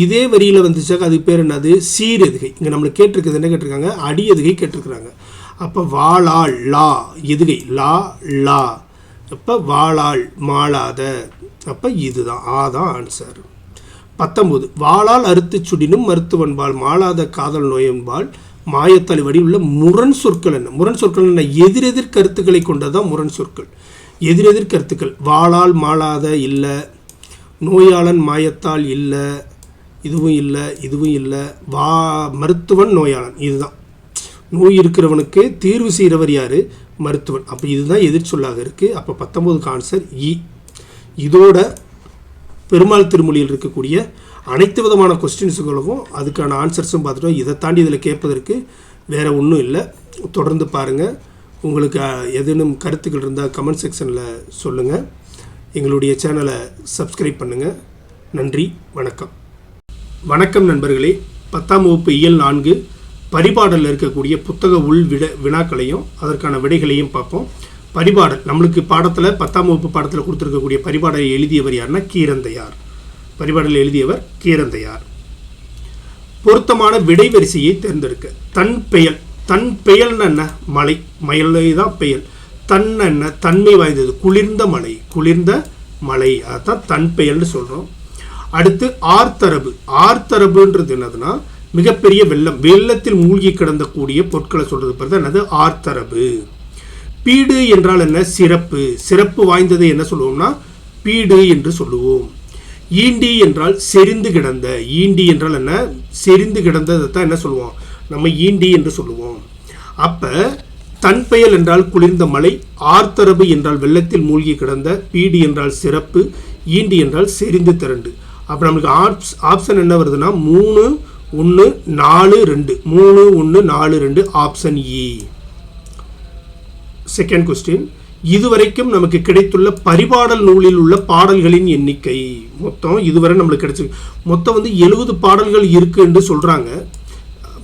இதே வரியில் வந்துச்சாக்க அது பேர் என்னது? சீரெதுகை. இங்கே நம்மளுக்கு கேட்டிருக்குது, என்ன கேட்டிருக்காங்க? அடியதுகை கேட்டிருக்கிறாங்க. அப்போ வாளால் லா எதுகை லா லா. அப்போ வாளால் மாளாத. அப்போ இதுதான் ஆதான் ஆன்சர். 19 வாளால் அறுத்து சுடினும் மருத்துவன்பால் மாளாத காதல் நோயன்பால் மாயத்தால் வடிவுள்ள முரண் சொற்கள் என்ன? முரண் சொற்கள் என்ன? எதிரெதிர் கருத்துக்களை கொண்டதான் முரண் சொற்கள். எதிரெதிர் கருத்துக்கள். வாளால் மாளாத இல்லை, நோயாளன் மாயத்தால் இல்லை, இதுவும் இல்லை, இதுவும் இல்லை. மருத்துவன் நோயாளன். இதுதான் நோய் இருக்கிறவனுக்கு தீர்வு செய்கிறவர் யார்? மருத்துவன். அப்போ இதுதான் எதிர் சொல்லாக இருக்குது. அப்போ 19க்கு ஆன்சர் இ. இதோட பெருமாள் திருமொழியில் இருக்கக்கூடிய அனைத்து விதமான கொஸ்டின்ஸுகளுக்கும் அதுக்கான ஆன்சர்ஸும் பார்த்துட்டோம். இதை தாண்டி இதில் கேட்பதற்கு வேறு ஒன்றும் இல்லை. தொடர்ந்து பாருங்கள். உங்களுக்கு எதுனும் கருத்துக்கள் இருந்தால் கமெண்ட் செக்ஷனில் சொல்லுங்கள். எங்களுடைய சேனலை சப்ஸ்கிரைப் பண்ணுங்கள். நன்றி, வணக்கம். வணக்கம் நண்பர்களே. 10ஆம் வகுப்பு இயல் 4 பரிபாடலில் இருக்கக்கூடிய புத்தக உள் வினாக்களையும் அதற்கான விடைகளையும் பார்ப்போம். பரிபாடல் நம்மளுக்கு பாடத்தில் 10ஆம் வகுப்பு பாடத்தில் கொடுத்துருக்கக்கூடிய பரிபாடலை எழுதியவர் யாருன்னா கீரந்தையார். பரிபாடல் எழுதியவர் கீரந்தையார். பொருத்தமான விடை வரிசையை தேர்ந்தெடுக்க. தன் பெயல். தன் பெயல்னு என்ன? மலை. மலை தான் பெயல். தன் என்ன? தன்மை வாய்ந்தது. குளிர்ந்த மலை. குளிர்ந்த மலை, அதுதான் தன் பெயல்னு சொல்கிறோம். அடுத்து ஆர்த்தரபு. ஆர்த்தரபுன்றது என்னதுன்னா மிகப்பெரிய வெள்ளம். வெள்ளத்தில் மூழ்கி கிடந்தக்கூடிய பொருட்களை சொல்கிறது பேர் தான் என்னது? ஆர்த்தரபு. பீடு என்றால் என்ன? சிறப்பு. சிறப்பு வாய்ந்தது என்ன சொல்லுவோம்னா பீடு என்று சொல்லுவோம். ஈண்டி என்றால் செறிந்து கிடந்த. ஈண்டி என்றால் என்ன? செறிந்து கிடந்ததை தான் என்ன சொல்லுவோம்? நம்ம ஈண்டி என்று சொல்லுவோம். அப்போ தன் பெயல் என்றால் குளிர்ந்த மலை, ஆர்த்தரபு என்றால் வெள்ளத்தில் மூழ்கி கிடந்த, பீடு என்றால் சிறப்பு, ஈண்டி என்றால் செறிந்து திரண்டு. அப்போ நம்மளுக்கு ஆப்ஷன் என்ன வருதுன்னா 3, 1, 4, 2. 3, 1, 4, 2 ஆப்ஷன் இ. Second question. இதுவரைக்கும் நமக்கு கிடைத்துள்ள பரிபாடல் நூலில் உள்ள பாடல்களின் எண்ணிக்கை. மொத்தம் இதுவரை நம்மளுக்கு கிடைச்சிருக்கு. மொத்தம் 70 பாடல்கள் இருக்கு என்று சொல்கிறாங்க.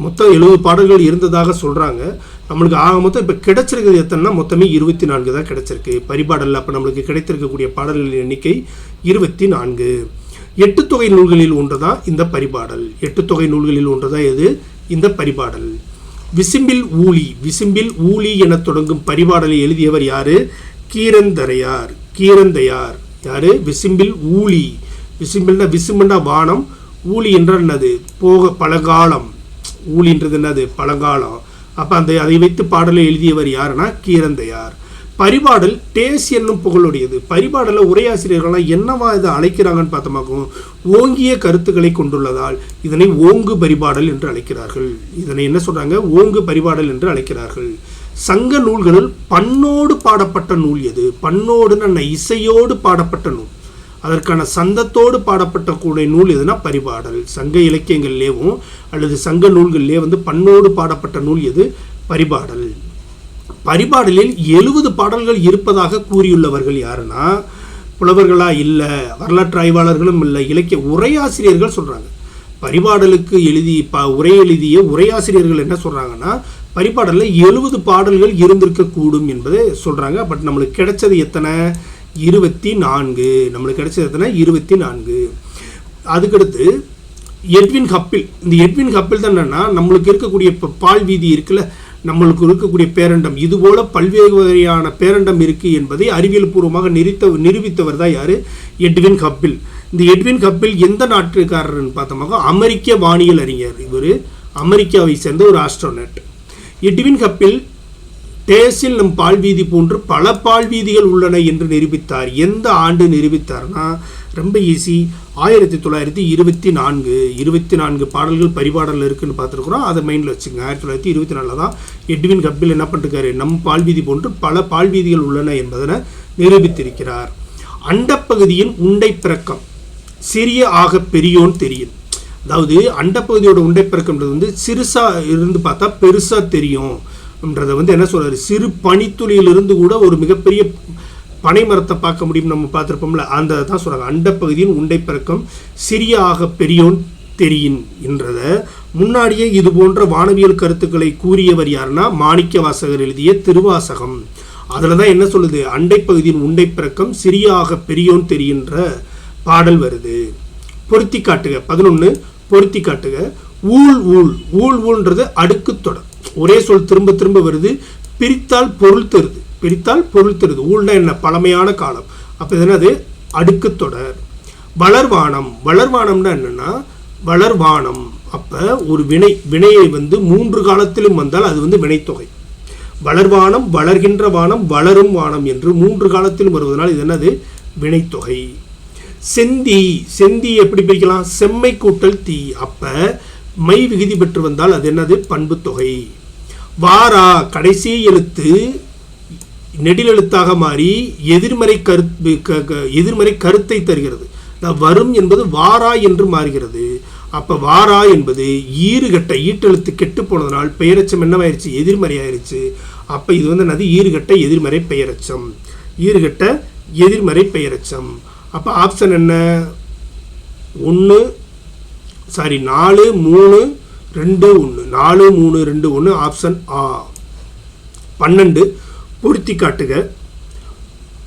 மொத்தம் 70 பாடல்கள் இருந்ததாக சொல்கிறாங்க. நம்மளுக்கு ஆக மொத்தம் இப்போ கிடைச்சிருக்கிறது எத்தனைனா மொத்தமே 24 தான் கிடைச்சிருக்கு பரிபாடலில். அப்போ நம்மளுக்கு கிடைத்திருக்கக்கூடிய பாடல்களின் எண்ணிக்கை 24. 8 தொகை நூல்களில் ஒன்று தான் இந்த பரிபாடல். 8 தொகை நூல்களில் ஒன்று தான் எது? இந்த பரிபாடல். விசும்பில் ஊழி. விசும்பில் ஊழி என தொடங்கும் பரிபாடலை எழுதியவர் யாரு? கீரந்தையார். கீரந்தையார் யாரு? விசும்பில் ஊழி. விசும்பில்னா விசும்புண்டா வானம், ஊழி என்றால் என்னது? போக பழங்காலம். ஊழின்றது என்னது? பழங்காலம். அப்போ அதை வைத்து பாடலை எழுதியவர் யாருன்னா கீரந்தையார். பரிபாடல் டேஸ் என்னும் புகழுடையது. பரிபாடலில் உரையாசிரியர்கள்லாம் என்னவா இதை அழைக்கிறாங்கன்னு பார்த்தோமாக்கும், ஓங்கிய கருத்துக்களை கொண்டுள்ளதால் இதனை ஓங்கு பரிபாடல் என்று அழைக்கிறார்கள். இதனை என்ன சொல்கிறாங்க, ஓங்கு பரிபாடல் என்று அழைக்கிறார்கள். சங்க நூல்களில் பண்ணோடு பாடப்பட்ட நூல் எது? பண்ணோடுன்னு இசையோடு பாடப்பட்ட நூல், அதற்கான சந்தத்தோடு பாடப்பட்ட கூடிய நூல் எதுனா பரிபாடல். சங்க இலக்கியங்கள்லேயும் அல்லது சங்க நூல்கள்லேயே பண்ணோடு பாடப்பட்ட நூல் எது? பரிபாடல். பரிபாடலில் 70 பாடல்கள் இருப்பதாக கூறியுள்ளவர்கள் யாருன்னா புலவர்களா இல்லை, வரலாற்று ஆய்வாளர்களும் இல்லை, இலக்கிய உரையாசிரியர்கள் சொல்கிறாங்க. பரிபாடலுக்கு உரை எழுதிய உரையாசிரியர்கள் என்ன சொல்கிறாங்கன்னா பரிபாடலில் 70 பாடல்கள் இருந்திருக்கக்கூடும் என்பதை சொல்கிறாங்க. பட் நம்மளுக்கு கிடைச்சது எத்தனை? 24. நம்மளுக்கு கிடைச்சது எத்தனை? 24. அதுக்கடுத்து எட்வின் ஹப்பில். இந்த எட்வின் ஹப்பில் தான் என்னென்னா நம்மளுக்கு இருக்கக்கூடிய இப்போ பால் வீதி இருக்குல்ல, நம்மளுக்கு இருக்கக்கூடிய பேரண்டம், இதுபோல் பல்வேறு வகையான பேரண்டம் இருக்குது என்பதை அறிவியல் பூர்வமாக நிரூபித்தவர் தான் யார்? எட்வின் ஹப்பில். இந்த எட்வின் ஹப்பில் எந்த நாட்டுக்காரர்னு பார்த்தோம்னா அமெரிக்க வானியல் அறிஞர். இவர் அமெரிக்காவை சேர்ந்த ஒரு ஆஸ்ட்ரோனட். எட்வின் ஹப்பில் டேஸில் நம் பால்வீதி போன்று பல பால்வீதிகள் உள்ளன என்று நிரூபித்தார். எந்த ஆண்டு நிரூபித்தார்னா ரொம்ப ஈஸி, 1924. 24 பாடல்கள் பரிபாடலில் இருக்குன்னு பார்த்துருக்குறோம். அதை மைண்டில் வச்சுங்க. 1924 தான் எட்வின் ஹப்பில் என்ன பண்ணிருக்காரு, நம் பால்வீதி போன்று பல பால்வீதிகள் உள்ளன என்பதனை நிரூபித்திருக்கிறார். அண்டப்பகுதியின் உண்டை பிறக்கம் சிறிய ஆக பெரியோன் தெரியும். அதாவது அண்டப்பகுதியோட உண்டை பிறக்கம்ன்றது சிறுசாக இருந்து பார்த்தா பெருசாக தெரியும் என்றதை என்ன சொல்கிறாரு, சிறு பனித்துளியிலிருந்து கூட ஒரு மிகப்பெரிய பனை மரத்தை பார்க்க முடியும் நம்ம பார்த்துருப்போம்ல, அந்த தான் சொல்கிறாங்க. அண்டப்பகுதியின் உண்டை பிறக்கம் சிறிய ஆக பெரியோன் தெரியின் என்றத முன்னாடியே இது போன்ற வானவியல் கருத்துக்களை கூறியவர் யாருன்னா மாணிக்க வாசகர் எழுதிய திருவாசகம். அதில் தான் என்ன சொல்லுது, அண்டைப்பகுதியின் உண்டை பிறக்கம் சிறிய ஆக பெரியோன் தெரிகின்ற பாடல் வருது. பொருத்தி காட்டுக 11. பொருத்தி காட்டுக. ஊழ் ஊழ். ஊழ் ஊழ்ன்றது அடுக்கு தொடர். ஒரே சொல் திரும்ப திரும்ப வருது. பிரித்தால் பொருள் தருது. பிரித்தால் பொருள் தருது. ஊழ்னா என்ன? பழமையான காலம். அப்போ என்னது? அடுக்கு தொடர். வளர்வானம். வளர்வானம்னா என்னன்னா வளர்வானம். அப்போ ஒரு வினையை 3 காலத்திலும் வந்தால் அது வினைத்தொகை. வளர்வானம், வளர்கின்ற வானம், வளரும் வானம் என்று 3 காலத்திலும் வருவதனால் இது என்னது? வினைத்தொகை. செந்தி. செந்தி எப்படி பிரிக்கலாம்? செம்மை கூட்டல் தீ. அப்ப மை விகுதி பெற்று வந்தால் அது என்னது? பண்பு தொகை. வாரா. கடைசி எழுத்து நெடிலெழுத்தாக மாறி எதிர்மறை கருத்தை தருகிறது. வரும் என்பது வாரா என்று மாறுகிறது. அப்ப வாரா என்பது ஈறுகட்ட ஈட்டெழுத்து கெட்டு போனதனால் பெயரச்சம் என்னவாயிருச்சு? எதிர்மறை ஆயிருச்சு. அப்ப இது என்னது? ஈறுகட்ட எதிர்மறை பெயரச்சம். ஈறுகட்ட எதிர்மறை பெயரச்சம். அப்போ ஆப்ஷன் என்ன? 4 3 2 1. 4 3 2 1 ஆப்ஷன் ஆ. 12. பொருத்தி காட்டுக.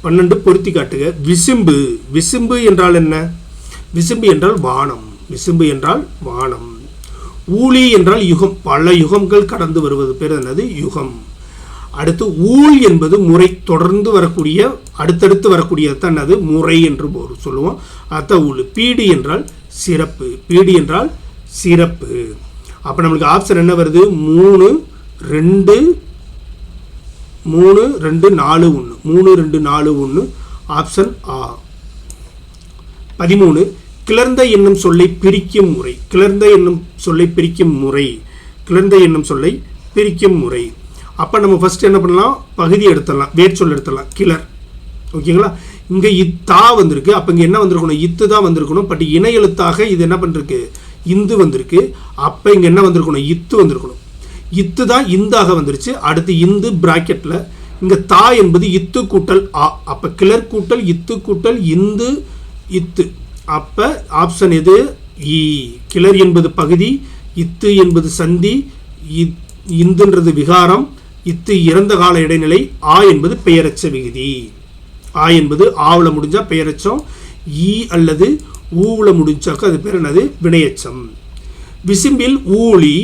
12 பொருத்தி காட்டுக. விசும்பு. விசும்பு என்றால் என்ன? விசும்பு என்றால் வானம். விசும்பு என்றால் வானம். ஊழி என்றால் யுகம். பல யுகங்கள் கடந்து வருவது பேர் என்னது? யுகம். அடுத்து ஊழ் என்பது முறை, தொடர்ந்து வரக்கூடிய அடுத்தடுத்து வரக்கூடியது தான் அது முறை என்று சொல்லுவோம். அதான் ஊழ். பீடி என்றால் சிறப்பு. பீடி என்றால் சிறப்பு. அப்போ நம்மளுக்கு ஆப்ஷன் என்ன வருது? 3 2 4 1. 3 2 4 1 ஆப்ஷன் ஆ. 13. கிளர்ந்த என்னும் சொல்லை பிரிக்கும் முறை. கிளர்ந்த என்னும் சொல்லை பிரிக்கும் முறை. கிளர்ந்த என்னும் சொல்லை பிரிக்கும் முறை. அப்போ நம்ம ஃபஸ்ட் என்ன பண்ணலாம்? பகுதி எடுத்துடலாம், வேர்ச்சொல் எடுத்துடலாம். கிளர். ஓகேங்களா? இங்கே இத்தா வந்திருக்கு. அப்போ இங்கே என்ன வந்திருக்கணும்? இத்து தான் வந்திருக்கணும். பட் இணை எழுத்தாக இது என்ன பண்ணிருக்கு? இந்து வந்திருக்கு. அப்போ இங்கே என்ன வந்திருக்கணும்? இத்து வந்திருக்கணும். இத்து தான் இந்தாக வந்துருச்சு. அடுத்து இந்து பிராக்கெட்டில். இங்கே தா என்பது இத்து கூட்டல் ஆ. அப்போ கிளர் கூட்டல் இத்து கூட்டல் இந்து இத்து. அப்போ ஆப்ஷன் எது? இ. கிளர் என்பது பகுதி, இத்து என்பது சந்தி, இந்துன்றது விகாரம், இத்து இறந்த கால இடைநிலை, ஆ என்பது பெயரச்ச விகுதி. ஆ என்பது ஆவில் முடிஞ்சா பெயரச்சம், ஈ அல்லது ஊவில் முடிஞ்சாக்க அது பேர் என்னது? வினையச்சம். விசும்பில் ஊழி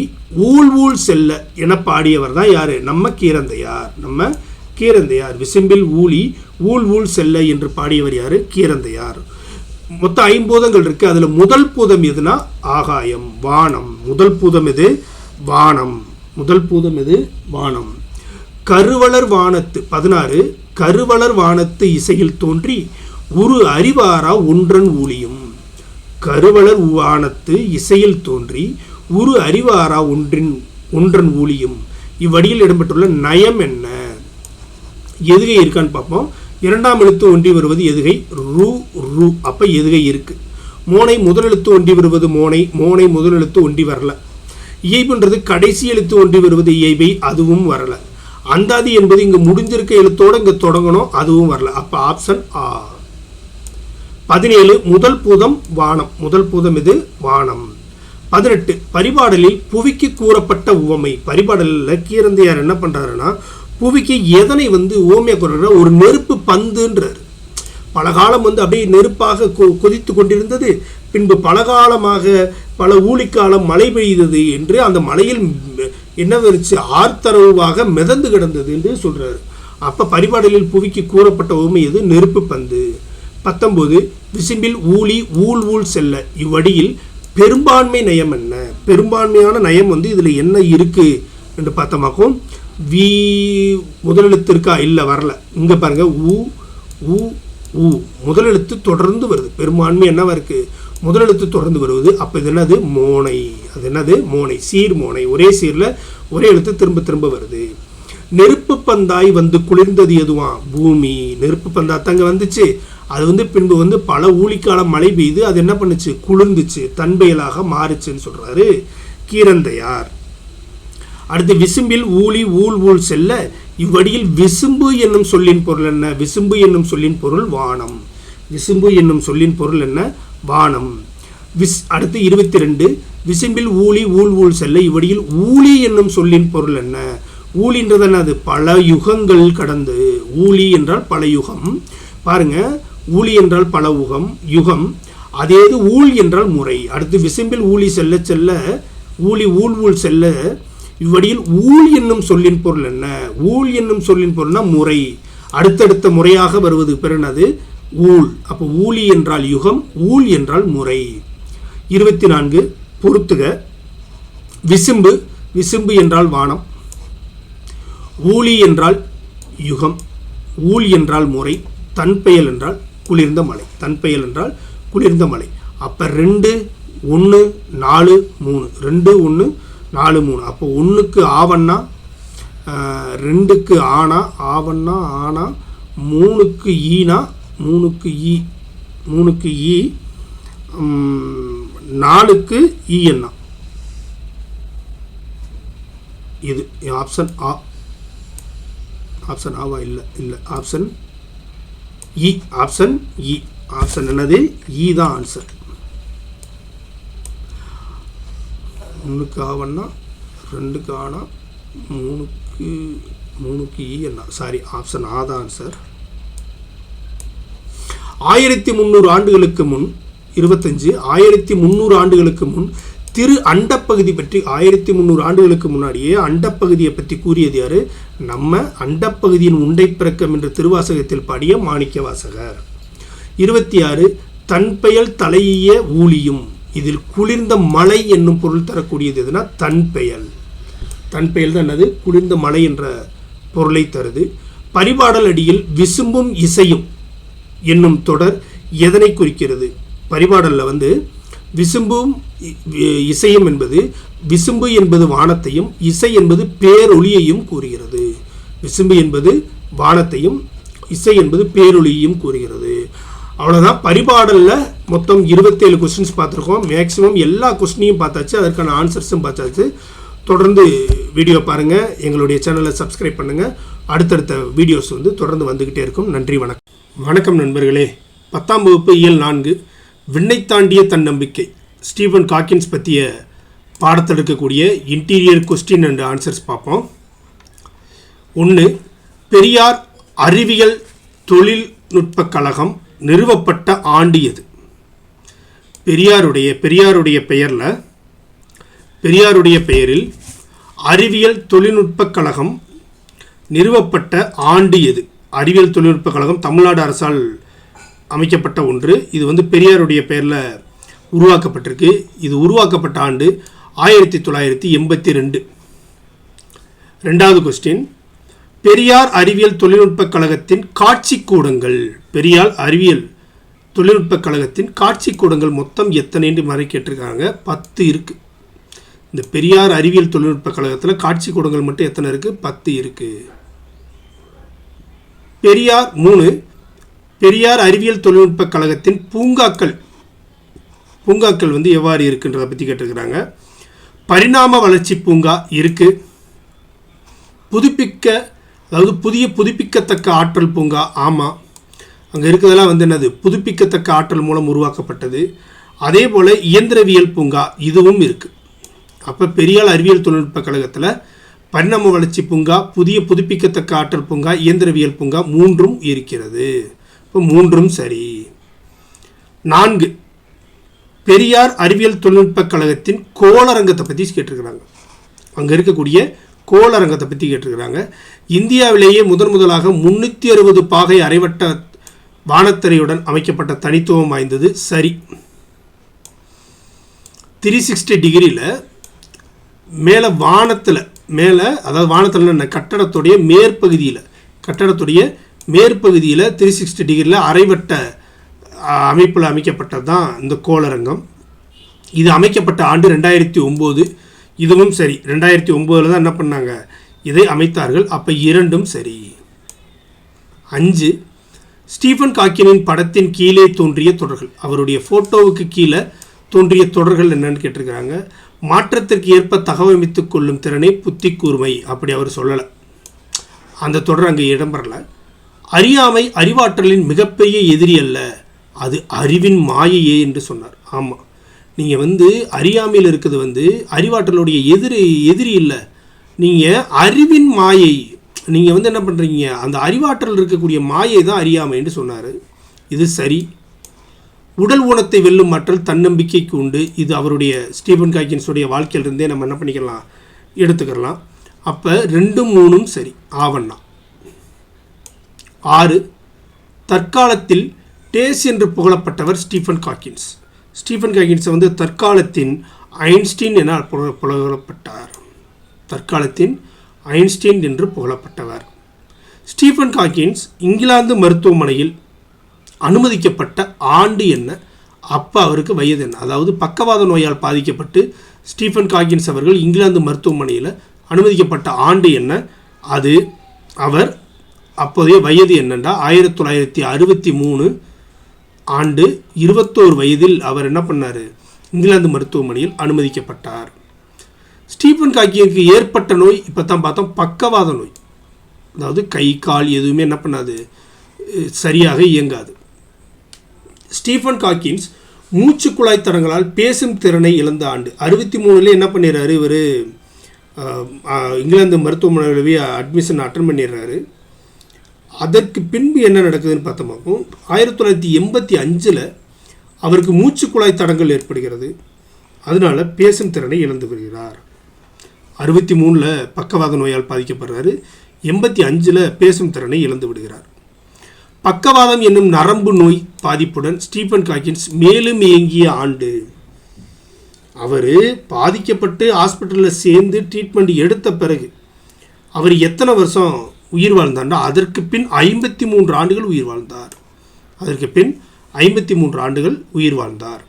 ஊழ் ஊழ் செல்ல என பாடியவர் தான் யாரு? நம்ம கீரந்தையார். நம்ம கீரந்தையார். விசும்பில் ஊழி ஊழ் ஊழ் செல்ல என்று பாடியவர் யாரு? கீரந்தையார். மொத்தம் 5 பூதங்கள் இருக்கு. அதுல முதல் பூதம் எதுனா ஆகாயம், வானம். முதல் பூதம் எது? வானம். முதல் பூதம் எது? வானம். கருவளர் வானத்து 16 கருவளர் வானத்து இசையில் தோன்றி உரு அறிவாரா ஒன்றன் ஊழியும். கருவளர் வானத்து இசையில் தோன்றி உரு அறிவாரா ஒன்றன் ஊழியும். இவ்வடியில் இடம்பெற்றுள்ள நயம் என்ன? எதுகை இருக்கான்னு பார்ப்போம். இரண்டாம் எழுத்து ஒன்றி வருவது எதுகை? ரு ரு. அப்போ எதுகை இருக்கு. மோனை முதல் எழுத்து ஒன்றி வருவது மோனை. மோனை முதல் எழுத்து ஒன்றி வரல. இயைபுன்றது கடைசி எழுத்து ஒன்றி வருவது இயைபை. அதுவும் வரல. அந்தாதி என்பது இங்கு முடிஞ்சிருக்க எழுத்தோடு இங்கே தொடங்கணும். அதுவும் வரல. அப்போ ஆப்ஷன் ஆ. 17 முதல் பூதம் வானம். முதல் பூதம் இது வானம். 18 பரிபாடலில் புவிக்கு கூறப்பட்ட உவமை. பரிபாடலில் கீரந்தையார் என்ன பண்ணுறாருன்னா புவிக்கு எதனை உவமையாக கூறுற? ஒரு நெருப்பு பந்துன்றார். பல காலம் அப்படியே நெருப்பாக கொதித்து கொண்டிருந்தது. பின்பு பல காலமாக பல ஊழிக்காலம் மழை பெய்தது என்று அந்த மலையில் என்ன வந்துச்சு? ஆர்த்தரவாக மிதந்து கிடந்தது என்று சொல்றாரு. அப்ப பரிபாடலில் புவிக்கு கூறப்பட்ட உவமை எது? நெருப்பு பந்து. 19 விசும்பில் ஊழி ஊழ் ஊழ் செல்ல. இவ்வடியில் பெரும்பான்மை நயம் என்ன? பெரும்பான்மையான நயம் இதுல என்ன இருக்கு என்று பார்த்தோமாக்கும். வி முதலெழுத்து இருக்கா? இல்லை, வரல. இங்க பாருங்க ஊ ஊ ஊ முதலெழுத்து தொடர்ந்து வருது. பெரும்பான்மை என்னவா இருக்கு? முதலெழுத்து தொடர்ந்து வருவது. அப்போ இது என்னது? மோனை. அது என்னது? மோனை. சீர் மோனை. ஒரே சீரில் ஒரே எழுத்து திரும்ப திரும்ப வருது. நெருப்பு பந்தாய் குளிர்ந்தது எதுவா? பூமி. நெருப்பு பந்தாத்தங்க வந்துச்சு. அது பின்பு பல ஊழிக்காலம் மழை பெய்து அது என்ன பண்ணுச்சு? குளிர்ந்துச்சு, தன்பெயலாக மாறுச்சுன்னு சொல்றாரு கீரந்தையார். அடுத்து விசும்பில் ஊழி ஊழ் ஊழ் செல்ல. இவ்வடியில் விசும்பு என்னும் சொல்லின் பொருள் என்ன? விசும்பு என்னும் சொல்லின் பொருள் வானம். விசும்பு என்னும் சொல்லின் பொருள் என்ன? வானம். அடுத்து 22 விசும்பில் ஊழி ஊழ் ஊழ் செல்ல. இவ்வடியில் ஊழி என்னும் சொல்லின் பொருள் என்ன? ஊழின்றது என்ன? அது பல யுகங்கள் கடந்து. ஊழி என்றால் பல யுகம். பாருங்க, ஊழி என்றால் பல யுகம். அதேது ஊழ் என்றால் முறை. அடுத்து விசும்பில் ஊழி செல்ல செல்ல ஊழி ஊழ் ஊழ் செல்ல. இவ்வடியில் ஊழ் என்னும் சொல்லின் பொருள் என்ன? ஊழ் என்னும் சொல்லின் பொருள்னா முறை. அடுத்தடுத்த முறையாக வருவது பிறனது ஊழ். அப்போ ஊழி என்றால் யுகம், ஊழ் என்றால் முறை. 24 பொறுத்துக. விசும்பு. விசும்பு என்றால் வானம். ஊழி என்றால் யுகம். ஊழ் என்றால் முறை. தன்பெயல் என்றால் குளிர்ந்த மலை. தன்பெயல் என்றால் குளிர்ந்த மலை. அப்போ 2 1 4 3 2 1 4 3. அப்போ 1க்கு ஆவண்ணா, 2க்கு ஆனா ஆவண்ணா ஆனா, 3க்கு ஈனா 3க்கு ஈ 3க்கு ஈ, 4க்கு ஈ என்ன? இது ஆப்ஷன் ஆ. ஆப்ஷன் ஆவா? இல்லை இல்லை, ஆப்ஷன் இ. ஆப்ஷன் இ. ஆப்ஷன் என்னது? இ தான் ஆன்சர். 1க்கு ஆவண்ணா, 2க்கு ஆனா, 3க்கு ஈ என்ன? சாரி, ஆப்ஷன் ஆ தான் ஆன்சர். 1300 ஆண்டுகளுக்கு முன் 25 1300 ஆண்டுகளுக்கு முன் திரு அண்டப்பகுதி பற்றி 1300 ஆண்டுகளுக்கு முன்னாடியே அண்டப்பகுதியை பற்றி கூறியது யாரு? நம்ம அண்டப்பகுதியின் உண்டை பிறக்கம் என்ற திருவாசகத்தில் பாடிய மாணிக்க வாசகர். 26 தன்பெயல் தலையிய ஊழியும். இதில் குளிர்ந்த மலை என்னும் பொருள் தரக்கூடியது எதுனா தன்பெயல். தன்பெயல் தான் என்னது? குளிர்ந்த மலை என்ற பொருளை தருது. பரிபாடல் அடியில் விசும்பும் இசையும் என்னும் தொடர் எதனை குறிக்கிறது? பரிபாடல்ல விசும்பும் இசையும் என்பது, விசும்பு என்பது வானத்தையும் இசை என்பது பேரொளியையும் கூறுகிறது. விசும்பு என்பது வானத்தையும் இசை என்பது பேரொளியையும் கூறுகிறது. அவ்வளோதான். பரிபாடலில் மொத்தம் 27 கொஸ்டின்ஸ் பார்த்துருக்கோம். மேக்ஸிமம் எல்லா கொஸ்டினையும் பார்த்தாச்சு, அதற்கான ஆன்சர்ஸும் பார்த்தாச்சு. தொடர்ந்து வீடியோ பாருங்கள், எங்களுடைய சேனலை சப்ஸ்கிரைப் பண்ணுங்கள். அடுத்தடுத்த வீடியோஸ் தொடர்ந்து வந்துக்கிட்டே இருக்கும். நன்றி, வணக்கம். வணக்கம் நண்பர்களே. 10ஆம் வகுப்பு இயல் 4 விண்ணை தாண்டிய தன்னம்பிக்கை ஸ்டீஃபன் காக்கின்ஸ் பற்றிய பாடத்தில் இருக்கக்கூடிய இன்டீரியர் கொஸ்டின் அண்ட் ஆன்சர்ஸ் பார்ப்போம். 1 பெரியார் அறிவியல் தொழில்நுட்பக் கழகம் நிறுவப்பட்ட ஆண்டு எது? பெரியாருடைய பெயரில் அறிவியல் தொழில்நுட்பக் கழகம் நிறுவப்பட்ட ஆண்டு எது? அறிவியல் தொழில்நுட்பக் கழகம் தமிழ்நாடு அரசால் அமைக்கப்பட்ட ஒன்று. இது பெரியாருடைய பெயரில் உருவாக்கப்பட்டிருக்கு. இது உருவாக்கப்பட்ட ஆண்டு 1982. 2வது கொஸ்டின், பெரியார் அறிவியல் தொழில்நுட்பக் கழகத்தின் காட்சி கூடங்கள். பெரியார் அறிவியல் தொழில்நுட்பக் கழகத்தின் காட்சி கூடங்கள் மொத்தம் எத்தனைன்னு மாதிரி கேட்டிருக்காங்க. 10 இருக்குது. இந்த பெரியார் அறிவியல் தொழில்நுட்பக் கழகத்தில் காட்சி கூடங்கள் மட்டும் எத்தனை இருக்குது? 10 இருக்குது. பெரியார் 3, பெரியார் அறிவியல் தொழில்நுட்பக் கழகத்தின் பூங்காக்கள் வந்து எவ்வாறு இருக்குன்றதை பற்றி கேட்டிருக்கிறாங்க. பரிணாம வளர்ச்சி பூங்கா இருக்குது. புதுப்பிக்கத்தக்க ஆற்றல் பூங்கா, ஆமாம், அங்கே இருக்கிறதெல்லாம் வந்து என்னது? புதுப்பிக்கத்தக்க ஆற்றல் மூலம் உருவாக்கப்பட்டது. அதே போல் இயந்திரவியல் பூங்கா இதுவும் இருக்குது. அப்போ பெரியார் அறிவியல் தொழில்நுட்ப கழகத்தில் பரிணாம வளர்ச்சி பூங்கா, புதுப்பிக்கத்தக்க ஆற்றல் பூங்கா, இயந்திரவியல் பூங்கா 3ம் இருக்கிறது. இப்போ 3ம் சரி. 4, பெரியார் அறிவியல் தொழில்நுட்ப கழகத்தின் கோளரங்கத்தை பற்றி கேட்டிருக்கிறாங்க. அங்கே இருக்கக்கூடிய கோளரங்கத்தை பற்றி கேட்டிருக்கிறாங்க. இந்தியாவிலேயே முதலாக 360 பாகை அரைவட்ட வானத்திரையுடன் அமைக்கப்பட்ட தனித்துவம் வாய்ந்தது. சரி. 360 டிகிரியில் மேலே வானத்தில் அதாவது வானத்தில் என்ன, கட்டடத்துடைய மேற்பகுதியில் 360 டிகிரியில் அரைவட்ட அமைப்பில் அமைக்கப்பட்டது தான் இந்த கோளரங்கம். இது அமைக்கப்பட்ட ஆண்டு 2009. இதுவும் சரி. 2009 தான் என்ன பண்ணாங்க, இதை அமைத்தார்கள். அப்போ 2ம் சரி. 5, ஸ்டீஃபன் ஹாக்கிங்கின் படத்தின் கீழே தோன்றிய தொடர்கள். அவருடைய ஃபோட்டோவுக்கு கீழே தோன்றிய தொடர்கள் என்னன்னு கேட்டிருக்கிறாங்க. மாற்றத்திற்கு ஏற்ப தகவமைத்துக் கொள்ளும் திறனை புத்தி கூர்மை, அப்படி அவர் சொல்லலை. அந்த தொடர் அங்கே இடம்பெறலை. அறியாமை அறிவாற்றலின் மிகப்பெரிய எதிரி அல்ல, அது அறிவின் மாயையே என்று சொன்னார். ஆமாம், நீங்கள் வந்து அறியாமையில் இருக்கிறது வந்து அறிவாற்றலுடைய எதிரி இல்லை, நீங்கள் அறிவின் மாயை. நீங்கள் வந்து என்ன பண்ணுறீங்க, அந்த அறிவாற்றல் இருக்கக்கூடிய மாயை தான் அறியாமைன்னு சொன்னார். இது சரி. உடல் ஊனத்தை வெல்லும் ஆற்றல் தன்னம்பிக்கைக்கு உண்டு. இது அவருடைய ஸ்டீஃபன் ஹாக்கின்ஸுடைய வாழ்க்கையிலிருந்தே நம்ம என்ன பண்ணிக்கலாம், எடுத்துக்கலாம். அப்போ 2ம் 3ம் சரி. ஆவண்ணா. 6, தற்காலத்தில் டேஸ் என்று புகழப்பட்டவர் ஸ்டீஃபன் ஹாக்கின்ஸ். ஸ்டீஃபன் ஹாக்கின்ஸை வந்து தற்காலத்தின் ஐன்ஸ்டீன் என புகழப்பட்டார். தற்காலத்தின் ஐன்ஸ்டீன் என்று புகழப்பட்டவர். ஸ்டீஃபன் ஹாக்கின்ஸ் இங்கிலாந்து மருத்துவமனையில் அனுமதிக்கப்பட்ட ஆண்டு என்ன? அப்போ அவருக்கு வயது என்ன? அதாவது பக்கவாத நோயால் பாதிக்கப்பட்டு ஸ்டீஃபன் ஹாக்கின்ஸ் அவர்கள் இங்கிலாந்து மருத்துவமனையில் அனுமதிக்கப்பட்ட ஆண்டு என்ன? அது அவர் அப்போதைய வயது என்னென்னா 1963 ஆண்டு 21 வயதில் அவர் என்ன பண்ணார், இங்கிலாந்து மருத்துவமனையில் அனுமதிக்கப்பட்டார். ஸ்டீஃபன் ஹாக்கிங்க்கு ஏற்பட்ட நோய் இப்போ தான் பார்த்தோம், பக்கவாத நோய். அதாவது கை கால் எதுவுமே என்ன பண்ணாது, சரியாக இயங்காது. ஸ்டீஃபன் ஹாக்கின்ஸ் மூச்சு குழாய் தடங்களால் பேசும் திறனை இழந்த ஆண்டு 63 என்ன பண்ணிடுறாரு, இவர் இங்கிலாந்து மருத்துவமனையிலவே அட்மிஷன் அட்டன் பண்ணிடுறாரு. அதற்கு பின்பு என்ன நடக்குதுன்னு பார்த்தோமாக்கும் 1985 அவருக்கு மூச்சு குழாய் தடங்கள் ஏற்படுகிறது. அதனால் பேசும் திறனை இழந்து வருகிறார். 63 பக்கவாத நோயால் பாதிக்கப்படுறாரு. 85 பேசும் திறனை இழந்து விடுகிறார். பக்கவாதம் என்னும் நரம்பு நோய் பாதிப்புடன் ஸ்டீஃபன் ஹாக்கின்ஸ் மேலும் இயங்கிய ஆண்டு. அவர் பாதிக்கப்பட்டு ஹாஸ்பிட்டலில் சேர்ந்து ட்ரீட்மெண்ட் எடுத்த பிறகு அவர் எத்தனை வருஷம் உயிர் வாழ்ந்தார்னா, அதற்கு பின் 53 ஆண்டுகள் உயிர் வாழ்ந்தார். அதற்கு பின் 53 ஆண்டுகள் உயிர் வாழ்ந்தார்.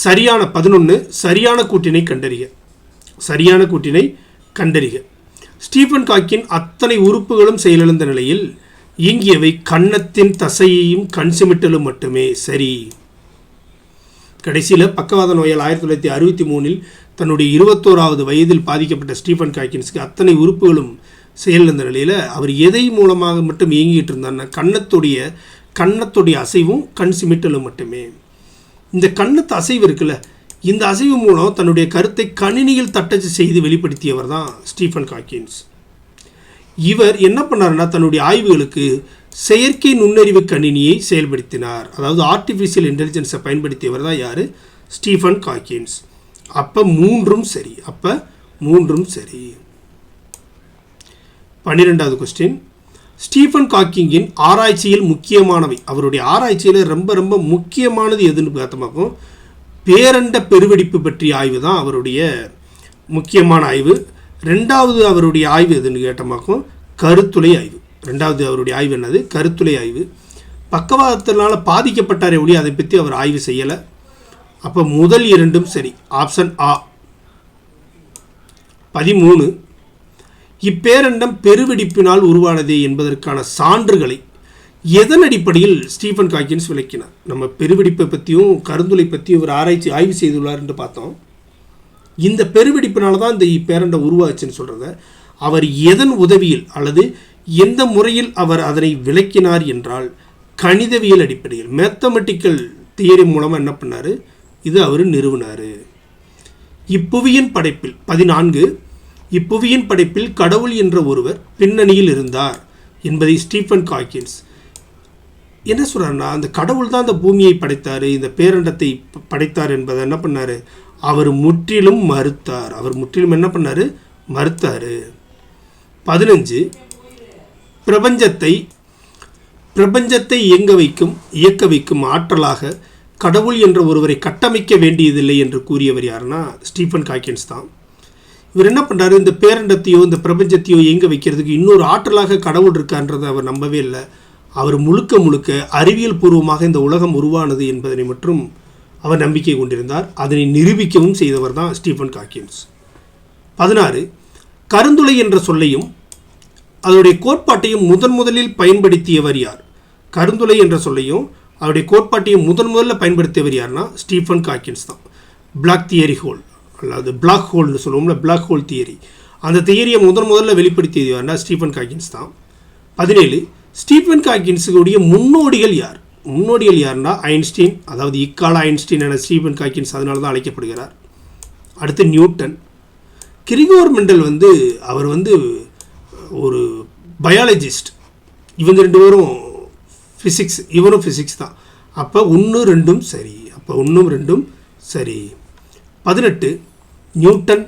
சரியான 11 சரியான கூட்டினை கண்டறிக. சரியான கூட்டினை கண்டறிக. ஸ்டீஃபன் ஹாக்கின் அத்தனை உறுப்புகளும் செயலிழந்த நிலையில் இயங்கியவை கன்னத்தின் தசையையும் கண் சிமிட்டலும் மட்டுமே. சரி. கடைசியில் பக்கவாத நோயால் 1963 தன்னுடைய 21வது வயதில் பாதிக்கப்பட்ட ஸ்டீஃபன் ஹாக்கின்ஸ்க்கு அத்தனை உறுப்புகளும் செயலிழந்த நிலையில் அவர் எதை மூலமாக மட்டும் இயங்கிட்டு இருந்தார்னா, கன்னத்துடைய அசைவும் கண் சிமிட்டலும் மட்டுமே. இந்த கன்னத்து அசைவு இருக்குல்ல, இந்த அசைவு மூலம் தன்னுடைய கருத்தை கணினியில் தட்டச்சு செய்து வெளிப்படுத்தியவர் தான் ஸ்டீஃபன் ஹாக்கின்ஸ். இவர் என்ன பண்ணார்னா, தன்னுடைய ஆய்வுகளுக்கு செயற்கை நுண்ணறிவு கணினியை செயல்படுத்தினார். அதாவது ஆர்டிஃபிஷியல் இன்டெலிஜென்ஸை பயன்படுத்தியவர் தான் யார், ஸ்டீஃபன் ஹாக்கின்ஸ். அப்போ 3ம் சரி. 12வது கொஸ்டின், ஸ்டீஃபன் ஹாக்கிங்கின் ஆராய்ச்சியில் முக்கியமானவை. அவருடைய ஆராய்ச்சியில் ரொம்ப ரொம்ப முக்கியமானது எதுன்னு பார்த்தோமாக்கும் பேரண்ட பெருவெடிப்பு பற்றிய ஆய்வு தான் அவருடைய முக்கியமான ஆய்வு. ரெண்டாவது அவருடைய ஆய்வு எதுன்னு கேட்டமாக்கும் கருத்துளை ஆய்வு. ரெண்டாவது அவருடைய ஆய்வு என்னது? கருத்துளை ஆய்வு. பக்கவாதத்தினால பாதிக்கப்பட்டாரே ஒழிய அதை பற்றி அவர் ஆய்வு செய்யலை. அப்போ முதல் இரண்டும் சரி. ஆப்ஷன் ஆ. 13 இப்பேரண்டம் பெருவெடிப்பினால் உருவானதே என்பதற்கான சான்றுகளை எதன் அடிப்படையில் ஸ்டீஃபன் ஹாக்கின்ஸ் விளக்கினார்? நம்ம பெருவெடிப்பை பற்றியும் கருந்துளை பற்றியும் ஒரு ஆய்வு செய்துள்ளார் என்று பார்த்தோம். இந்த பெருவெடிப்பினால தான் இந்த இப்பேரண்டம் உருவாச்சுன்னு சொல்கிறத அவர் எதன் உதவியில் அல்லது எந்த முறையில் அவர் அதனை விளக்கினார் என்றால் கணிதவியல் அடிப்படையில், மேத்தமெட்டிக்கல் தியரி மூலமாக என்ன பண்ணார்? இது அவர் நிறுவினார். இப்புவியின் படைப்பில் 14 இப்புவியின் படைப்பில் கடவுள் என்ற ஒருவர் பின்னணியில் இருந்தார் என்பதை ஸ்டீஃபன் ஹாக்கின்ஸ் என்ன சொல்கிறாருன்னா, அந்த கடவுள் தான் அந்த பூமியை படைத்தார், இந்த பேரண்டத்தை படைத்தார் என்பதை என்ன பண்ணார்? அவர் முற்றிலும் மறுத்தார். அவர் முற்றிலும் என்ன பண்ணார்? மறுத்தார். 15 பிரபஞ்சத்தை இயக்க வைக்கும் ஆற்றலாக கடவுள் என்ற ஒருவரை கட்டமைக்க வேண்டியதில்லை என்று கூறியவர் யாருன்னா ஸ்டீஃபன் ஹாக்கின்ஸ் தான். இவர் என்ன பண்ணுறாரு? இந்த பேரண்டத்தையோ இந்த பிரபஞ்சத்தையோ இயங்க வைக்கிறதுக்கு இன்னொரு ஆற்றலாக கடவுள் இருக்கான்றதை அவர் நம்பவே இல்லை. அவர் முழுக்க அறிவியல் பூர்வமாக இந்த உலகம் உருவானது என்பதனை மற்றும் அவர் நம்பிக்கை கொண்டிருந்தார். அதனை நிரூபிக்கவும் செய்தவர் தான் ஸ்டீஃபன் ஹாக்கின்ஸ். 16 கருந்துளை என்ற சொல்லையும் அதனுடைய கோட்பாட்டையும் முதலில் பயன்படுத்தியவர் யார்? கருந்துளை என்ற சொல்லையும் அவருடைய கோட்பாட்டையும் முதல்ல பயன்படுத்தியவர் யார்னா ஸ்டீஃபன் ஹாக்கின்ஸ் தான். பிளாக் தியரி ஹோல் அல்லது பிளாக் ஹோல்னு சொல்லுவோம்ல, பிளாக் ஹோல் தியரி, அந்த தியரியை முதல்ல வெளிப்படுத்தியது யார்னா ஸ்டீஃபன் ஹாக்கின்ஸ் தான். 17 ஸ்டீஃபன் ஹாக்கின்ஸுடைய முன்னோடிகள் யார்னா ஐன்ஸ்டீன், அதாவது இக்கால ஐன்ஸ்டீன் என ஸ்டீஃபன் ஹாக்கின்ஸ் அதனால தான் அழைக்கப்படுகிறார். அடுத்து நியூட்டன். கிரிகோர் மெண்டல் அவர் ஒரு பயாலஜிஸ்ட். இவங்க 2 பேரும் ஃபிசிக்ஸ், இவரும் ஃபிசிக்ஸ் தான். அப்போ 1 2 சரி. 18 நியூட்டன்,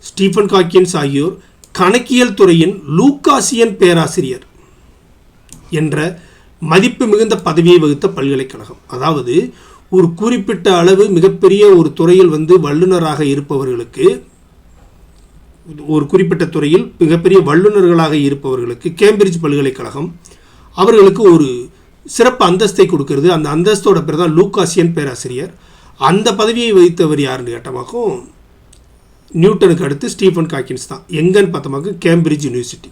ஸ்டீஃபன் ஹாக்கின்ஸ் ஆகியோர் கணக்கியல் துறையின் லூகாசியன் பேராசிரியர் என்ற மதிப்பு மிகுந்த பதவியை வகுத்த பல்கலைக்கழகம். அதாவது ஒரு குறிப்பிட்ட அளவு மிகப்பெரிய ஒரு துறையில் வல்லுநராக இருப்பவர்களுக்கு, ஒரு குறிப்பிட்ட துறையில் மிகப்பெரிய வல்லுநர்களாக இருப்பவர்களுக்கு கேம்பிரிட்ஜ் பல்கலைக்கழகம் அவர்களுக்கு ஒரு சிறப்பு அந்தஸ்தை கொடுக்கறது. அந்த அந்தஸ்தோட பேர் தான் லூகாசியன் பேராசிரியர். அந்த பதவியை வகித்தவர் யாருன்னு கேட்டமாக்கும் நியூட்டனுக்கு அடுத்து ஸ்டீஃபன் ஹாக்கின்ஸ் தான். எங்கன்னு பார்த்தமாக்கும் கேம்பிரிட்ஜ் யூனிவர்சிட்டி.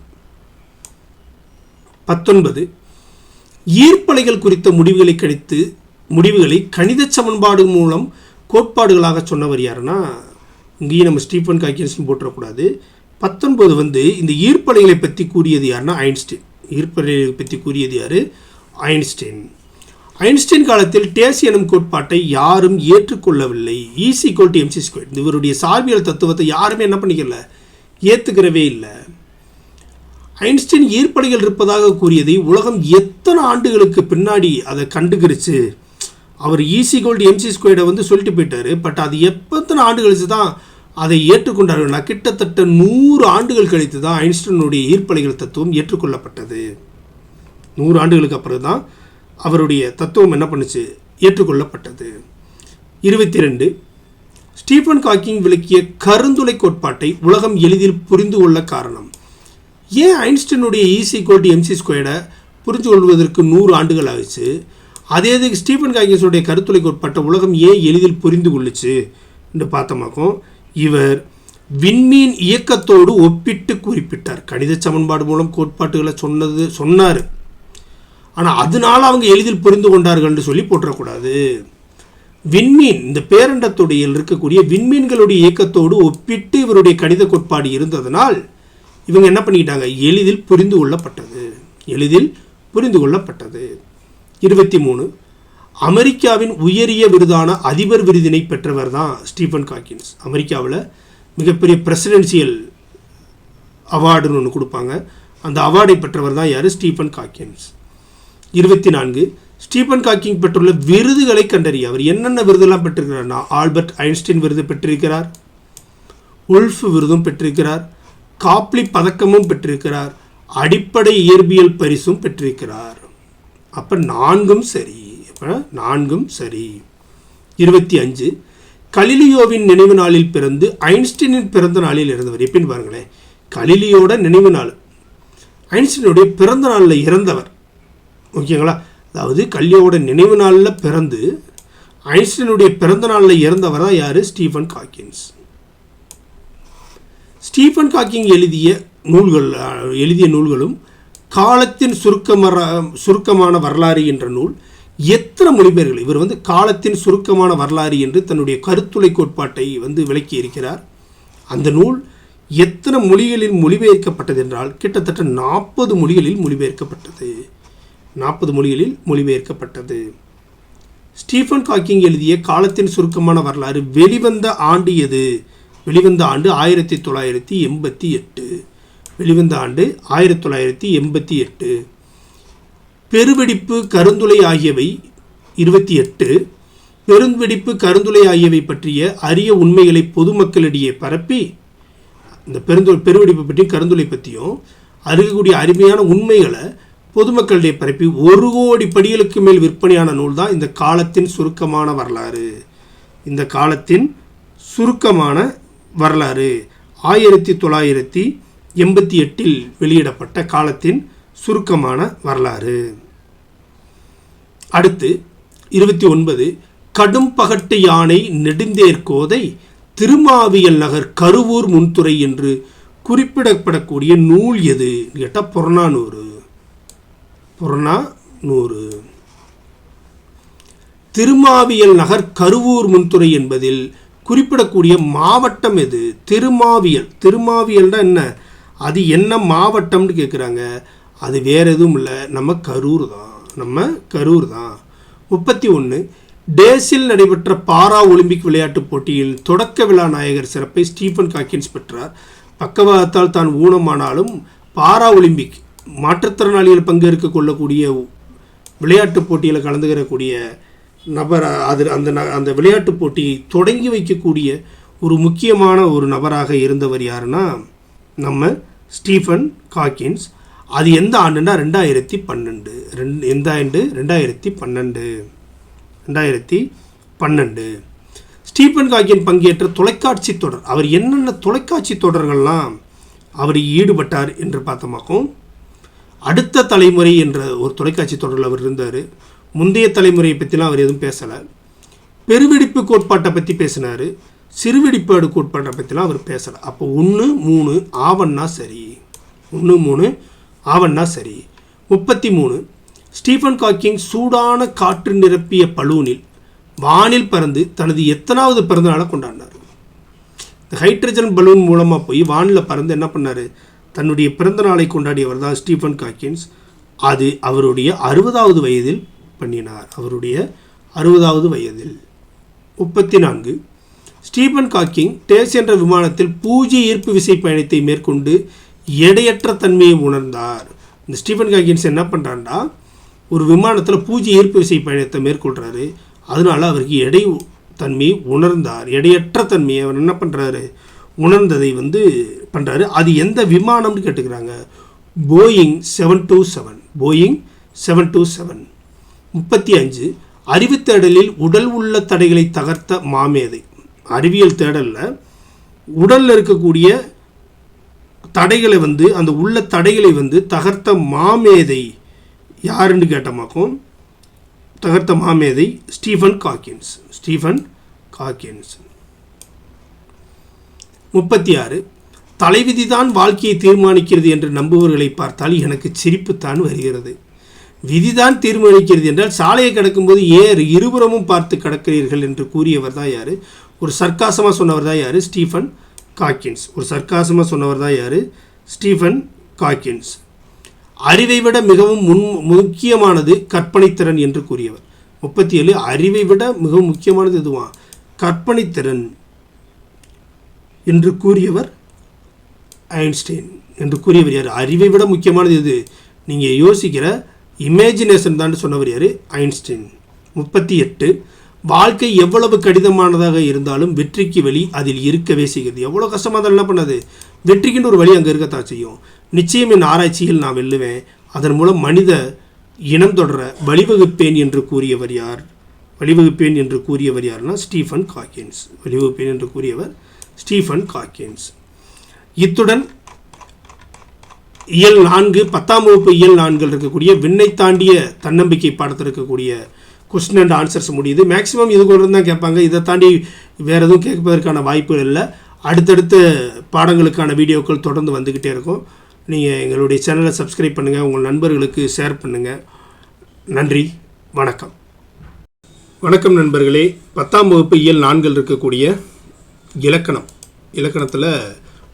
19 ஈர்ப்பலைகள் குறித்த முடிவுகளை கணித சமன்பாடு மூலம் கோட்பாடுகளாக சொன்னவர் யாருன்னா, இங்கேயும் நம்ம ஸ்டீஃபன் ஹாக்கின்ஸ் போட்டுறக்கூடாது. 19 இந்த ஈர்ப்பலைகளை பற்றி கூறியது யாருன்னா ஐன்ஸ்டீன். ஈர்ப்பலைகளை பற்றி கூறியது யார்? ஐன்ஸ்டீன். ஐன்ஸ்டீன் காலத்தில் டேஸ் எனும் கோட்பாட்டை யாரும் ஏற்றுக்கொள்ளவில்லை. E=mc². இவருடைய சார்பியல் தத்துவத்தை யாருமே என்ன பண்ணிக்கல, ஏற்றுக்கிறவே இல்லை. ஐன்ஸ்டீன் ஈர்ப்பலைகள் இருப்பதாக கூறியதை உலகம் எத்தனை ஆண்டுகளுக்கு பின்னாடி அதை கண்டுகிருச்சு. அவர் E=mc² சொல்லிட்டு போயிட்டாரு. பட் அது எத்தனை ஆண்டு கழிச்சு தான் அதை ஏற்றுக்கொண்டார்கள்னா கிட்டத்தட்ட 100 ஆண்டுகள் கழித்து தான் ஐன்ஸ்டீனுடைய ஈர்ப்பலைகள் தத்துவம் ஏற்றுக்கொள்ளப்பட்டது. 100 ஆண்டுகளுக்கு அப்புறம் தான் அவருடைய தத்துவம் என்ன பண்ணுச்சு, ஏற்றுக்கொள்ளப்பட்டது. 22 ஸ்டீஃபன் ஹாக்கிங் விளக்கிய கருந்துளை கோட்பாட்டை உலகம் எளிதில் புரிந்து கொள்ள காரணம். ஏன் ஐன்ஸ்டீனுடைய E=mc² புரிந்து கொள்வதற்கு 100 ஆண்டுகள் ஆகிச்சு? அதே ஸ்டீஃபன் ஹாக்கிங்ஸுடைய கருத்துளை கோட்பாட்டை உலகம் ஏன் எளிதில் புரிந்து கொள்ளுச்சு என்று பார்த்தமாக்கும் இவர் விண்மீன் இயக்கத்தோடு ஒப்பிட்டு குறிப்பிட்டார். கணித சமன்பாடு மூலம் கோட்பாட்டுகளை சொன்னார். ஆனால் அதனால அவங்க எளிதில் புரிந்து கொண்டார்கள் சொல்லி போற்றக்கூடாது. விண்மீன், இந்த பேரண்டத்துடைய இருக்கக்கூடிய விண்மீன்களுடைய இயக்கத்தோடு ஒப்பிட்டு இவருடைய கணித கோட்பாடு இருந்ததனால் இவங்க என்ன பண்ணிக்கிட்டாங்க, எளிதில் புரிந்து கொள்ளப்பட்டது. 23 அமெரிக்காவின் உயரிய விருதான அதிபர் விருதினை பெற்றவர் தான் ஸ்டீஃபன் ஹாக்கின்ஸ். அமெரிக்காவில் மிகப்பெரிய பிரசிடென்சியல் அவார்டுன்னு ஒன்று கொடுப்பாங்க. அந்த அவார்டை பெற்றவர் தான் யார்? Stephen Hawkins. 24 ஸ்டீஃபன் ஹாக்கிங் பெற்றுள்ள விருதுகளை கண்டறிய. அவர் என்னென்ன விருதெல்லாம் பெற்றிருக்கிறார்னா, ஆல்பர்ட் ஐன்ஸ்டீன் விருது பெற்றிருக்கிறார், உல்ஃப் விருதும் பெற்றிருக்கிறார், காப்லி பதக்கமும் பெற்றிருக்கிறார், அடிப்படை இயற்பியல் பரிசும் பெற்றிருக்கிறார். அப்போ 4 சரி. 25 கலிலியோவின் நினைவு நாளில் பிறந்து ஐன்ஸ்டீனின் பிறந்த நாளில் இருந்தவர். எப்படின்னு பாருங்களேன், கலிலியோட நினைவு நாள். ஐன்ஸ்டீனுடைய பிறந்த நாளில் இறந்தவர். ஓகேங்களா? அதாவது கலிலியோட நினைவு நாளில் பிறந்து ஐன்ஸ்டீனுடைய பிறந்த நாளில் இறந்தவர் தான் யார்? Stephen Hawkins. ஸ்டீஃபன் ஹாக்கிங் எழுதிய நூல்களும் காலத்தின் சுருக்கமான வரலாறு என்ற நூல் எத்தனை மொழிபெயர்கள்? இவர் காலத்தின் சுருக்கமான வரலாறு என்று தன்னுடைய கருத்துளை கோட்பாட்டை விளக்கி இருக்கிறார். அந்த நூல் எத்தனை மொழிகளில் மொழிபெயர்க்கப்பட்டது என்றால் கிட்டத்தட்ட 40 மொழிகளில் மொழிபெயர்க்கப்பட்டது. 40 மொழிகளில் மொழிபெயர்க்கப்பட்டது. ஸ்டீஃபன் ஹாக்கிங் எழுதிய காலத்தின் சுருக்கமான வரலாறு வெளிவந்த ஆண்டு எது? வெளிவந்த ஆண்டு 1988. வெளிவந்த ஆண்டு 1988. பெருவெடிப்பு கருந்துளை ஆகியவை 28. பெருவெடிப்பு கருந்துளை ஆகியவை பற்றிய அரிய உண்மைகளை பொதுமக்களிடையே பரப்பி, இந்த பெருவெடிப்பு பற்றியும் கருந்துளை பற்றியும் அறியக்கூடிய அருமையான உண்மைகளை பொதுமக்களிடையே பரப்பி 1 கோடி படிகளுக்கு மேல் விற்பனையான நூல் தான் இந்த காலத்தின் சுருக்கமான வரலாறு. இந்த காலத்தின் சுருக்கமான வரலாறு 1988 வெளியிடப்பட்ட காலத்தின் சுருக்கமான வரலாறு. அடுத்து 29. கடும் பகட்டு யானை நெடுந்தேர்கோதை திருமாவியல் நகர் கருவூர் முன்துறை என்று குறிப்பிடப்படக்கூடிய நூல் எது கேட்டால் புறநானூறு. திருமாவியல் நகர் கருவூர் முன்துறை என்பதில் குறிப்பிடக்கூடிய மாவட்டம் எது? திருமாவியல்னா என்ன? அது என்ன மாவட்டம்னு கேட்குறாங்க. அது வேறு எதுவும் இல்லை, நம்ம கரூர் தான். 31. டேஸில் நடைபெற்ற பாரா ஒலிம்பிக் விளையாட்டுப் போட்டியில் தொடக்க விழா நாயகர் சிறப்பை ஸ்டீஃபன் ஹாக்கின்ஸ் பெற்றார். பக்கவாதத்தால் தான் ஊனமானாலும் பாரா ஒலிம்பிக் மாற்றுத்திறனாளிகள் பங்கேற்க கொள்ளக்கூடிய விளையாட்டுப் போட்டியில் கலந்துக்கிறக்கூடிய நபர். அந்த விளையாட்டுப் போட்டியை தொடங்கி வைக்கக்கூடிய ஒரு முக்கியமான ஒரு நபராக இருந்தவர் யாருன்னா நம்ம ஸ்டீஃபன் ஹாக்கின்ஸ். அது எந்த ஆண்டுன்னா 2012. எந்த ஆண்டு? 2012. ஸ்டீஃபன் ஹாக்கின் பங்கேற்ற தொலைக்காட்சி தொடர், அவர் என்னென்ன தொலைக்காட்சி தொடர்கள்லாம் அவர் ஈடுபட்டார் என்று பார்த்தோமாக்கும். அடுத்த தலைமுறை என்ற ஒரு தொலைக்காட்சி தொடரில் அவர் இருந்தார். முந்தைய தலைமுறையை பற்றிலாம் அவர் எதுவும் பேசலை. பெருவெடிப்பு கோட்பாட்டை பற்றி பேசினார். சிறுவெடிப்பாடு கோட்பாட்டை பற்றிலாம் அவர் பேசலை. அப்போ 1, 3 ஆவண்ணா சரி. 1, 3 ஆவண்ணா சரி. 33. ஸ்டீஃபன் ஹாக்கிங் சூடான காற்று நிரப்பிய பலூனில் வானில் பறந்து தனது எத்தனாவது பிறந்த நாளை கொண்டாடினார்? இந்த ஹைட்ரஜன் பலூன் மூலமாக போய் வானில் பறந்து என்ன பண்ணார்? தன்னுடைய பிறந்த நாளை கொண்டாடியவர் தான் ஸ்டீஃபன் ஹாக்கின்ஸ். அது அவருடைய 60வது வயதில் பண்ணினார். 60வது வயதில். 34. ஸ்டீஃபன் ஹாக்கிங் டேஸ் என்ற விமானத்தில் பூஜ்ய ஈர்ப்பு விசை பயணத்தை மேற்கொண்டு எடையற்ற தன்மையை உணர்ந்தார். இந்த ஸ்டீஃபன் ஹாக்கின்ஸ் என்ன பண்ணுறாருன்னா, ஒரு விமானத்தில் பூஜ்ய ஈர்ப்பு விசை பயணத்தை மேற்கொள்கிறாரு. அதனால அவருக்கு தன்மையை உணர்ந்தார். எடையற்ற தன்மையை அவர் என்ன பண்ணுறாரு? உணர்ந்ததை பண்ணுறாரு. அது எந்த விமானம்னு கேட்டுக்கிறாங்க. போயிங் 727. 35. அறிவு தேடலில் உடல் உள்ள தடைகளை தகர்த்த மாமேதை. அறிவியல் தேடலில் உடலில் இருக்கக்கூடிய தடைகளை அந்த உள்ள தடைகளை தகர்த்த மாமேதை யாருன்னு கேட்டமாக்கும். தகர்த்த மாமேதை ஸ்டீஃபன் ஹாக்கின்ஸ். 36. தலைவிதிதான் வாழ்க்கையை தீர்மானிக்கிறது என்று நம்புவர்களை பார்த்தால் எனக்கு சிரிப்புத்தான் வருகிறது. விதிதான் தீர்மானிக்கிறது என்றால் சாலையை கடக்கும்போது இருபுறமும் பார்த்து கடக்கிறீர்கள் என்று கூறியவர் தான் யார்? ஒரு சர்க்காசமாக சொன்னவர் தான் யார்? Stephen Hawkins. அறிவை விட மிகவும் முக்கியமானது கற்பனைத்திறன் என்று கூறியவர். 37. அறிவை விட மிகவும் முக்கியமானது எதுவா? கற்பனைத்திறன் என்று கூறியவர் ஐன்ஸ்டைன். என்று கூறியவர் யார்? அறிவை விட முக்கியமானது எது? நீங்கள் யோசிக்கிற இமேஜினேஷன் தான் சொன்னவர் யார்? ஐன்ஸ்டைன். 38. வாழ்க்கை எவ்வளவு கடினமானதாக இருந்தாலும் வெற்றிக்கு வழி அதில் இருக்கவே செய்கிறது. எவ்வளோ கஷ்டமாக இருந்தாலும் என்ன பண்ணாது? வெற்றிக்குன்னு ஒரு வழி அங்கே இருக்கத்தான் செய்யும். நிச்சயம் என் ஆராய்ச்சியில் நான் வெல்லுவேன். அதன் மூலம் மனித இனம் தொடர வழிவகுப்பேன் என்று கூறியவர் யார்? யார்னா ஸ்டீஃபன் ஹாக்கின்ஸ். இத்துடன் இயல் 4 10ஆம் வகுப்பு இயல் 4 இருக்கக்கூடிய விண்ணை தாண்டிய தன்னம்பிக்கை பாடத்தில் இருக்கக்கூடிய கொஸ்டின் அண்ட் ஆன்சர்ஸ் முடியுது. மேக்ஸிமம் இது கூட தான் கேட்பாங்க. இதை தாண்டி வேறு எதுவும் கேட்பதற்கான வாய்ப்புகள் இல்லை. அடுத்தடுத்த பாடங்களுக்கான வீடியோக்கள் தொடர்ந்து வந்துக்கிட்டே இருக்கும். நீங்கள் எங்களுடைய சேனலை சப்ஸ்கிரைப் பண்ணுங்கள், உங்கள் நண்பர்களுக்கு ஷேர் பண்ணுங்கள். நன்றி, வணக்கம். வணக்கம் நண்பர்களே. 10ஆம் வகுப்பு இயல் 4 இருக்கக்கூடிய இலக்கணத்தில்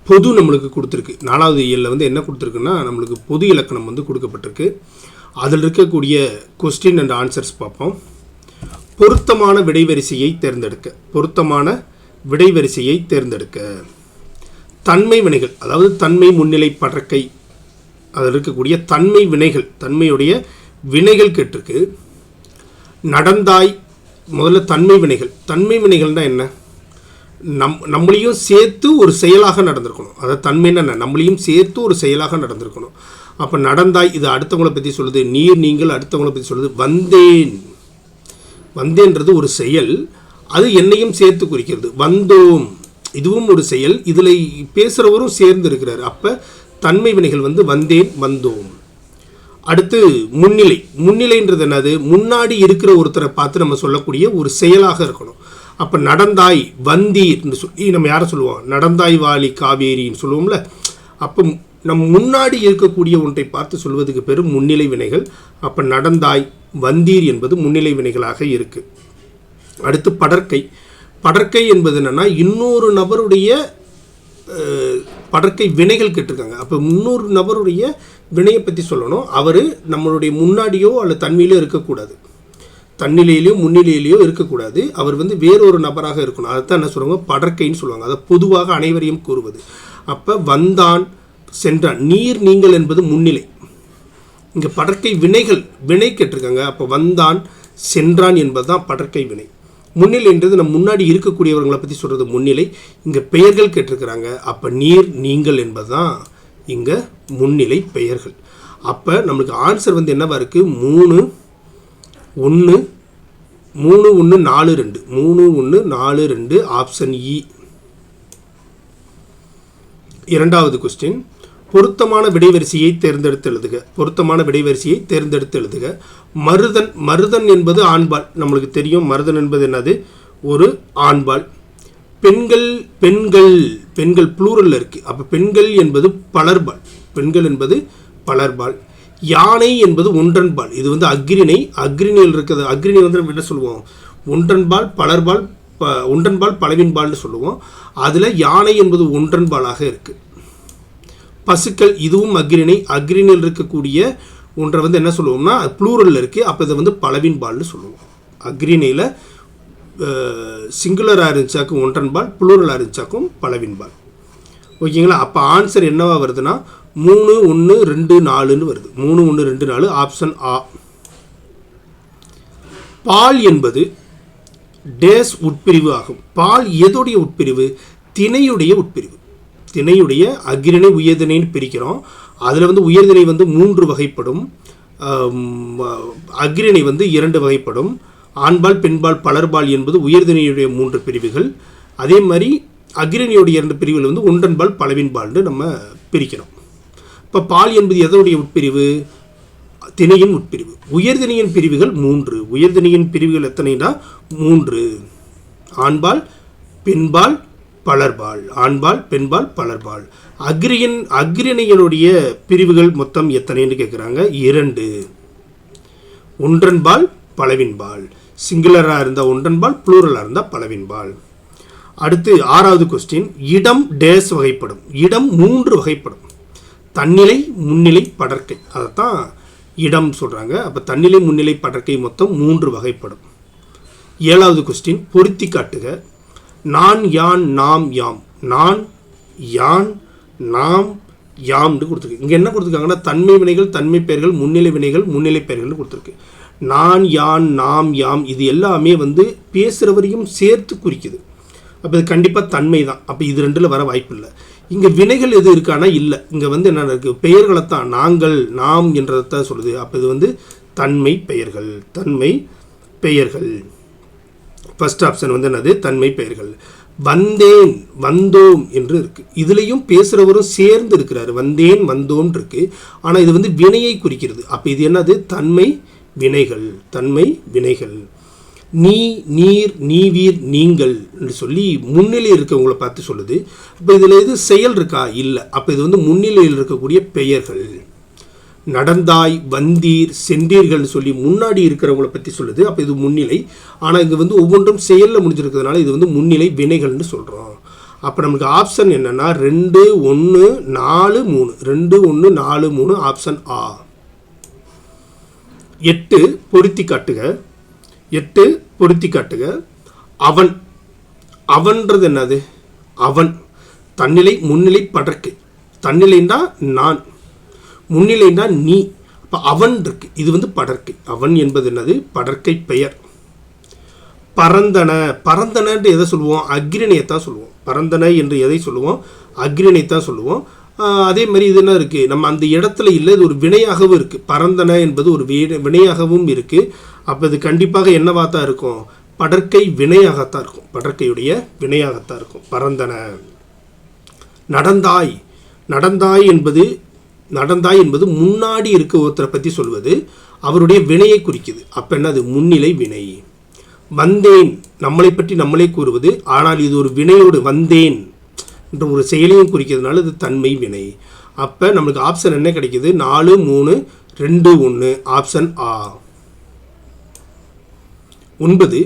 பொது நம்மளுக்கு கொடுத்துருக்கு. 4வது இயலில் என்ன கொடுத்துருக்குன்னா நம்மளுக்கு பொது இலக்கணம் கொடுக்கப்பட்டிருக்கு. அதில் இருக்கக்கூடிய கொஸ்டின் அண்ட் ஆன்சர்ஸ் பார்ப்போம். பொருத்தமான விடைவரிசையை தேர்ந்தெடுக்க. தன்மை வினைகள், அதாவது தன்மை, முன்னிலை, படர்க்கை, அதில் இருக்கக்கூடிய தன்மை வினைகள், தன்மையுடைய வினைகள் கேட்டிருக்கு. நடந்தாய், முதல்ல தன்மை வினைகள்னால் என்ன? நம்மளையும் சேர்த்து ஒரு செயலாக நடந்திருக்கணும். அதாவது தன்மைன்னா என்ன? நம்மளையும் சேர்த்து ஒரு செயலாக நடந்திருக்கணும். அப்போ நடந்தாய் இது அடுத்தவங்களை பற்றி சொல்லுது. நீர், நீங்கள் அடுத்தவங்களை பற்றி சொல்லுது. வந்தேன்றது ஒரு செயல், அது என்னையும் சேர்த்து குறிக்கிறது. வந்தோம் இதுவும் ஒரு செயல், இதில் பேசுகிறவரும் சேர்ந்து இருக்கிறார். அப்போ தன்மை வினைகள் வந்தேன், வந்தோம். அடுத்து முன்னிலைன்றது என்னது? முன்னாடி இருக்கிற ஒருத்தரை பார்த்து நம்ம சொல்லக்கூடிய ஒரு செயலாக இருக்கணும். அப்போ நடந்தாய், வந்தீர்னு சொல்லி நம்ம யாரை சொல்லுவோம்? நடந்தாய் வாலி காவேரின்னு சொல்லுவோம்ல. அப்போ நம் முன்னாடி இருக்கக்கூடிய ஒன்றை பார்த்து சொல்வதுக்கு பேர் முன்னிலை வினைகள். அப்போ நடந்தாய், வந்தீர் என்பது முன்னிலை வினைகளாக இருக்குது. அடுத்து படர்க்கை என்பது என்னென்னா இன்னொரு நபருடைய படர்க்கை வினைகள் கேட்டிருக்காங்க. அப்போ இன்னொரு நபருடைய வினையை பற்றி சொல்லணும். அவர் நம்மளுடைய முன்னாடியோ அல்லது தன்மையிலோ இருக்கக்கூடாது, தன்னிலையிலையோ முன்னிலையிலையோ இருக்கக்கூடாது. அவர் வேறொரு நபராக இருக்கணும். அதைத்தான் என்ன சொல்லுவாங்க? படர்க்கைன்னு சொல்லுவாங்க. அதை பொதுவாக அனைவரையும் கூறுவது. அப்போ வந்தான், சென்றான். நீர், நீங்கள் என்பது முன்னிலை. இங்கே படர்க்கை வினை கேட்டிருக்காங்க. அப்போ வந்தான், சென்றான் என்பது தான் படர்க்கை வினை. முன்னிலைன்றது நம்ம முன்னாடி இருக்கக்கூடியவர்களை பற்றி சொல்கிறது முன்னிலை. இங்கே பெயர்கள் கேட்டிருக்கிறாங்க. அப்போ நீர், நீங்கள் என்பது தான் இங்கே முன்னிலை பெயர்கள். அப்போ நம்மளுக்கு ஆன்சர் என்னவா இருக்குது? 3 1 4 2 ஆப்ஷன் இ. இரண்டாவது கொஸ்டின், பொருத்தமான விடைவரிசையை தேர்ந்தெடுத்து எழுதுக. மருதன் என்பது ஆண்பால், நம்மளுக்கு தெரியும். மருதன் என்பது என்னது? ஒரு ஆண்பால். பெண்கள் ப்ளூரல்ல இருக்கு. அப்போ பெண்கள் என்பது பலர்பால். யானை என்பது ஒன்றன்பால். இது அக்ரிணியில் இருக்கிறது. அக்ரிணி நம்ம என்ன சொல்லுவோம்? ஒன்றன்பால், பலர்பால், ஒன்றன்பால், பலவின்பால்னு சொல்லுவோம். அதில் யானை என்பது ஒன்றன்பாலாக இருக்குது. பசுக்கள் இதுவும் அக்ரிணியில் இருக்கக்கூடிய ஒன்றை என்ன சொல்லுவோம்னா ப்ளூரலில் இருக்குது. அப்போ இதை பலவின்பால்னு சொல்லுவோம். அக்ரிணியில் சிங்குலராக இருந்துச்சாக்கும் ஒன்றன்பால், ப்ளூரலாக இருந்துச்சாக்கும் பலவின்பால். ஓகேங்களா? அப்போ ஆன்சர் என்னவா வருதுன்னா 3 1 2 4ன்னு வருது. 3 1 2 4 ஆப்ஷன் ஆ. பால் என்பது டேஸ் உட்பிரிவு ஆகும். பால் எதோடைய உட்பிரிவு? திணையுடைய உட்பிரிவு. திணையுடைய அக்ரிணை உயர்திணைன்னு பிரிக்கிறோம். அதில் உயர்திணை 3 வகைப்படும். அக்ரிணை 2 வகைப்படும். ஆண்பால், பெண்பால், பலர்பால் என்பது உயர்திணையுடைய 3 பிரிவுகள். அதே மாதிரி அக்ரிணியுடைய 2 பிரிவுகள் ஒன்றன்பால், பலவின்பால்னு நம்ம பிரிக்கிறோம். இப்போ பால் என்பது எதோடைய உட்பிரிவு? திணையின் உட்பிரிவு. உயர்திணையின் பிரிவுகள் 3. உயர்திணையின் பிரிவுகள் எத்தனைனா 3. ஆண்பால், பெண்பால், பலர்பால். ஆண்பால், பெண்பால், பலர்பால். அக்ரிணையினுடைய பிரிவுகள் மொத்தம் எத்தனைன்னு கேட்குறாங்க? 2. ஒன்றன்பால், பலவின்பால். சிங்குலராக இருந்தால் ஒன்றன்பால், ப்ளூரலாக இருந்தால் பலவின்பால். அடுத்து 6வது கொஸ்டின், இடம் டேஸ் வகைப்படும். இடம் 3 வகைப்படும். தன்னிலை, முன்னிலை, படர்க்கை. அதைத்தான் இடம் சொல்கிறாங்க. அப்போ தன்னிலை, முன்னிலை, படர்க்கை மொத்தம் 3 வகைப்படும். 7வது கொஸ்டின், பொருத்தி காட்டுக. நான், யான், நாம், யாம். நான், யான், நாம், யாம்னு கொடுத்துருக்கு. இங்கே என்ன கொடுத்துருக்காங்கன்னா தன்மை வினைகள், தன்மை பெயர்கள், முன்னிலை வினைகள், முன்னிலை பெயர்கள்னு கொடுத்துருக்கு. நான், யான், நாம், யாம் இது எல்லாமே பேசுகிறவரையும் சேர்த்து குறிக்குது. அப்போ இது கண்டிப்பாக தன்மை தான். அப்போ இது 2ல் வர வாய்ப்பு இல்லை. இங்கே வினைகள் எது இருக்கானா இல்லை. இங்கே என்ன இருக்குது? பெயர்களைத்தான் நாங்கள், நாம் என்றதைத்தான் சொல்லுது. அப்போ இது தன்மை பெயர்கள். ஃபர்ஸ்ட் ஆப்ஷன் என்னது? தன்மை பெயர்கள். வந்தேன் வந்தோம் என்று இருக்கு. இதுலேயும் பேசுகிறவரும் சேர்ந்து இருக்கிறாரு. வந்தேன் வந்தோம் இருக்கு. ஆனால் இது வந்து வினையை குறிக்கிறது. அப்போ இது என்னது? தன்மை வினைகள். தன்மை வினைகள். நீ, நீர், நீவீர், நீங்கள் என்று சொல்லி முன்னிலையில் இருக்கவங்களை பார்த்து சொல்லுது. அப்போ இதில் எது செயல் இருக்கா? இல்லை. அப்போ இது வந்து முன்னிலையில் இருக்கக்கூடிய பெயர்கள். நடந்தாய், வந்தீர், சென்றீர்கள்னு சொல்லி முன்னாடி இருக்கிறவங்கள பற்றி சொல்லுது. அப்போ இது முன்னிலை. ஆனால் இங்கே வந்து ஒவ்வொன்றும் செயலில் முடிஞ்சிருக்கிறதுனால இது வந்து முன்னிலை வினைகள்னு சொல்கிறோம். அப்போ நமக்கு ஆப்ஷன் என்னென்னா 2, 1, 4, 3. 2, 1, 4, 3 ஆப்ஷன் ஆ. 8 பொருத்தி காட்டுக. 8 பொருத்தி காட்டுக. அவன். அவன்றது என்னது? அவன் தன்னிலை முன்னிலை படர்க்கு. தன்னிலைன்னா நான், முன்னிலைன்னா நீ. அப்போ அவன் இருக்கு. இது வந்து படர்க்கை. அவன் என்பது என்னது? படர்க்கை பெயர். பரந்தன. பரந்தனன்று எதை சொல்லுவோம்? அக்ரிணையத்தான் சொல்லுவோம். பரந்தன என்று எதை சொல்லுவோம்? அக்ரிணையத்தான் சொல்லுவோம். அதே மாதிரி இது என்ன இருக்குது? நம்ம அந்த இடத்துல இல்லை, இது ஒரு வினையாகவும் இருக்குது. பரந்தன என்பது ஒரு வினையாகவும் இருக்குது. அப்போ இது கண்டிப்பாக என்னவாக தான் இருக்கும்? படர்க்கை வினையாகத்தான் இருக்கும். படர்க்கையுடைய வினையாகத்தான் இருக்கும். பரந்தன. நடந்தாய். நடந்தாய் என்பது முன்னாடி இருக்க ஒருத்தரை பற்றி சொல்வது. அவருடைய வினையை குறிக்குது. அப்போ என்னது? முன்னிலை வினை. வந்தேன் நம்மளை பற்றி நம்மளே கூறுவது. ஆனால் இது ஒரு வினையோடு வந்தேன் என்ற ஒரு செயலையும் குறிக்கிறதுனால இது தன்மை வினை. அப்போ நம்மளுக்கு ஆப்ஷன் என்ன கிடைக்குது? 4, 3, 2, 1 ஆப்ஷன் ஆ. 9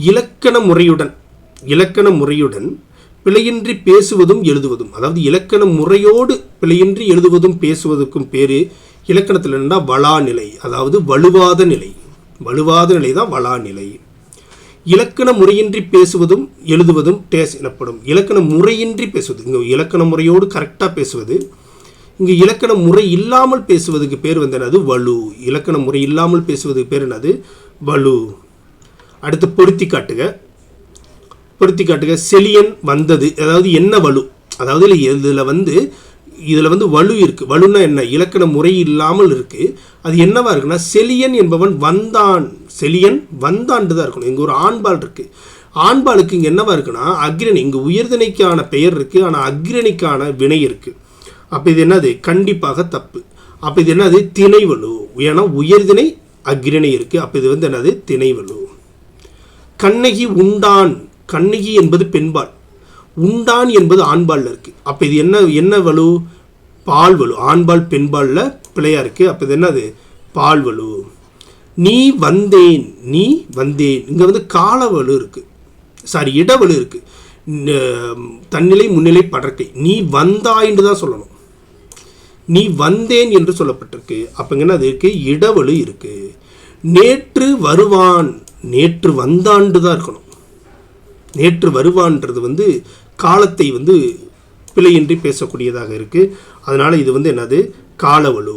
இலக்கண முறையுடன். இலக்கண முறையுடன் பிழையின்றி பேசுவதும் எழுதுவதும். அதாவது இலக்கண முறையோடு பிழையின்றி எழுதுவதும் பேசுவதற்கும் பேர் இலக்கணத்தில் என்னன்னா வளாநிலை. அதாவது வலுவாத நிலை. வலுவாத நிலை தான் வளாநிலை. இலக்கண முறையின்றி பேசுவதும் எழுதுவதும் டேஸ் எனப்படும். இலக்கண முறையின்றி பேசுவது. இங்கே இலக்கண முறையோடு கரெக்டாக பேசுவது. இங்கே இலக்கண முறை இல்லாமல் பேசுவதுக்கு பேர் வந்து என்னது? வலு. இலக்கண முறை இல்லாமல் பேசுவதுக்கு பேர் என்னது? வலு. அடுத்து பொருத்தி காட்டுக. பொருத்தி காட்டுக. செலியன் வந்தது. அதாவது என்ன வலு? அதாவது இதில் வந்து வலு இருக்குது. வலுன்னா என்ன? இலக்கண முறை இல்லாமல் இருக்குது. அது என்னவா இருக்குன்னா செலியன் என்பவன் வந்தான். செலியன் வந்தான்ட்டு தான் இருக்கணும். இங்கே ஒரு ஆண்பால் இருக்குது. ஆண்பாலுக்கு இங்கே என்னவா இருக்குன்னா அக்ரணி. இங்கே உயர்திணைக்கான பெயர் இருக்குது, ஆனால் அக்ரணிக்கான வினை இருக்குது. அப்போ இது என்னது? கண்டிப்பாக தப்பு. அப்போ இது என்னது? திணைவலு. ஏன்னா உயர்திணை அக்ரணி இருக்குது. அப்போ இது வந்து என்னது? திணைவலு. கண்ணகி உண்டான். கண்ணகி என்பது பெண்பால். உண்டான் என்பது ஆண்பாலில் இருக்குது. அப்போ இது என்ன வலு? பால் வலு. ஆண்பால் பெண்பாலில் பிழையாக இருக்குது. அப்போ இது என்னது? பால் வலு. நீ வந்தேன். நீ வந்தேன். இங்கே வந்து காலவலு இருக்குது. இடவலு இருக்குது. தன்னிலை முன்னிலை படர்க்கை. நீ வந்தாயின்னு தான் சொல்லணும். நீ வந்தேன் என்று சொல்லப்பட்டிருக்கு. அப்போ இங்கே அது இருக்குது? இடவலு இருக்குது. நேற்று வருவான். நேற்று வந்தாண்டு தான் இருக்கணும். நேற்று வருவான்றது வந்து காலத்தை வந்து பிழையின்றி பேசக்கூடியதாக இருக்குது. அதனால் இது வந்து என்னது? காலவலு.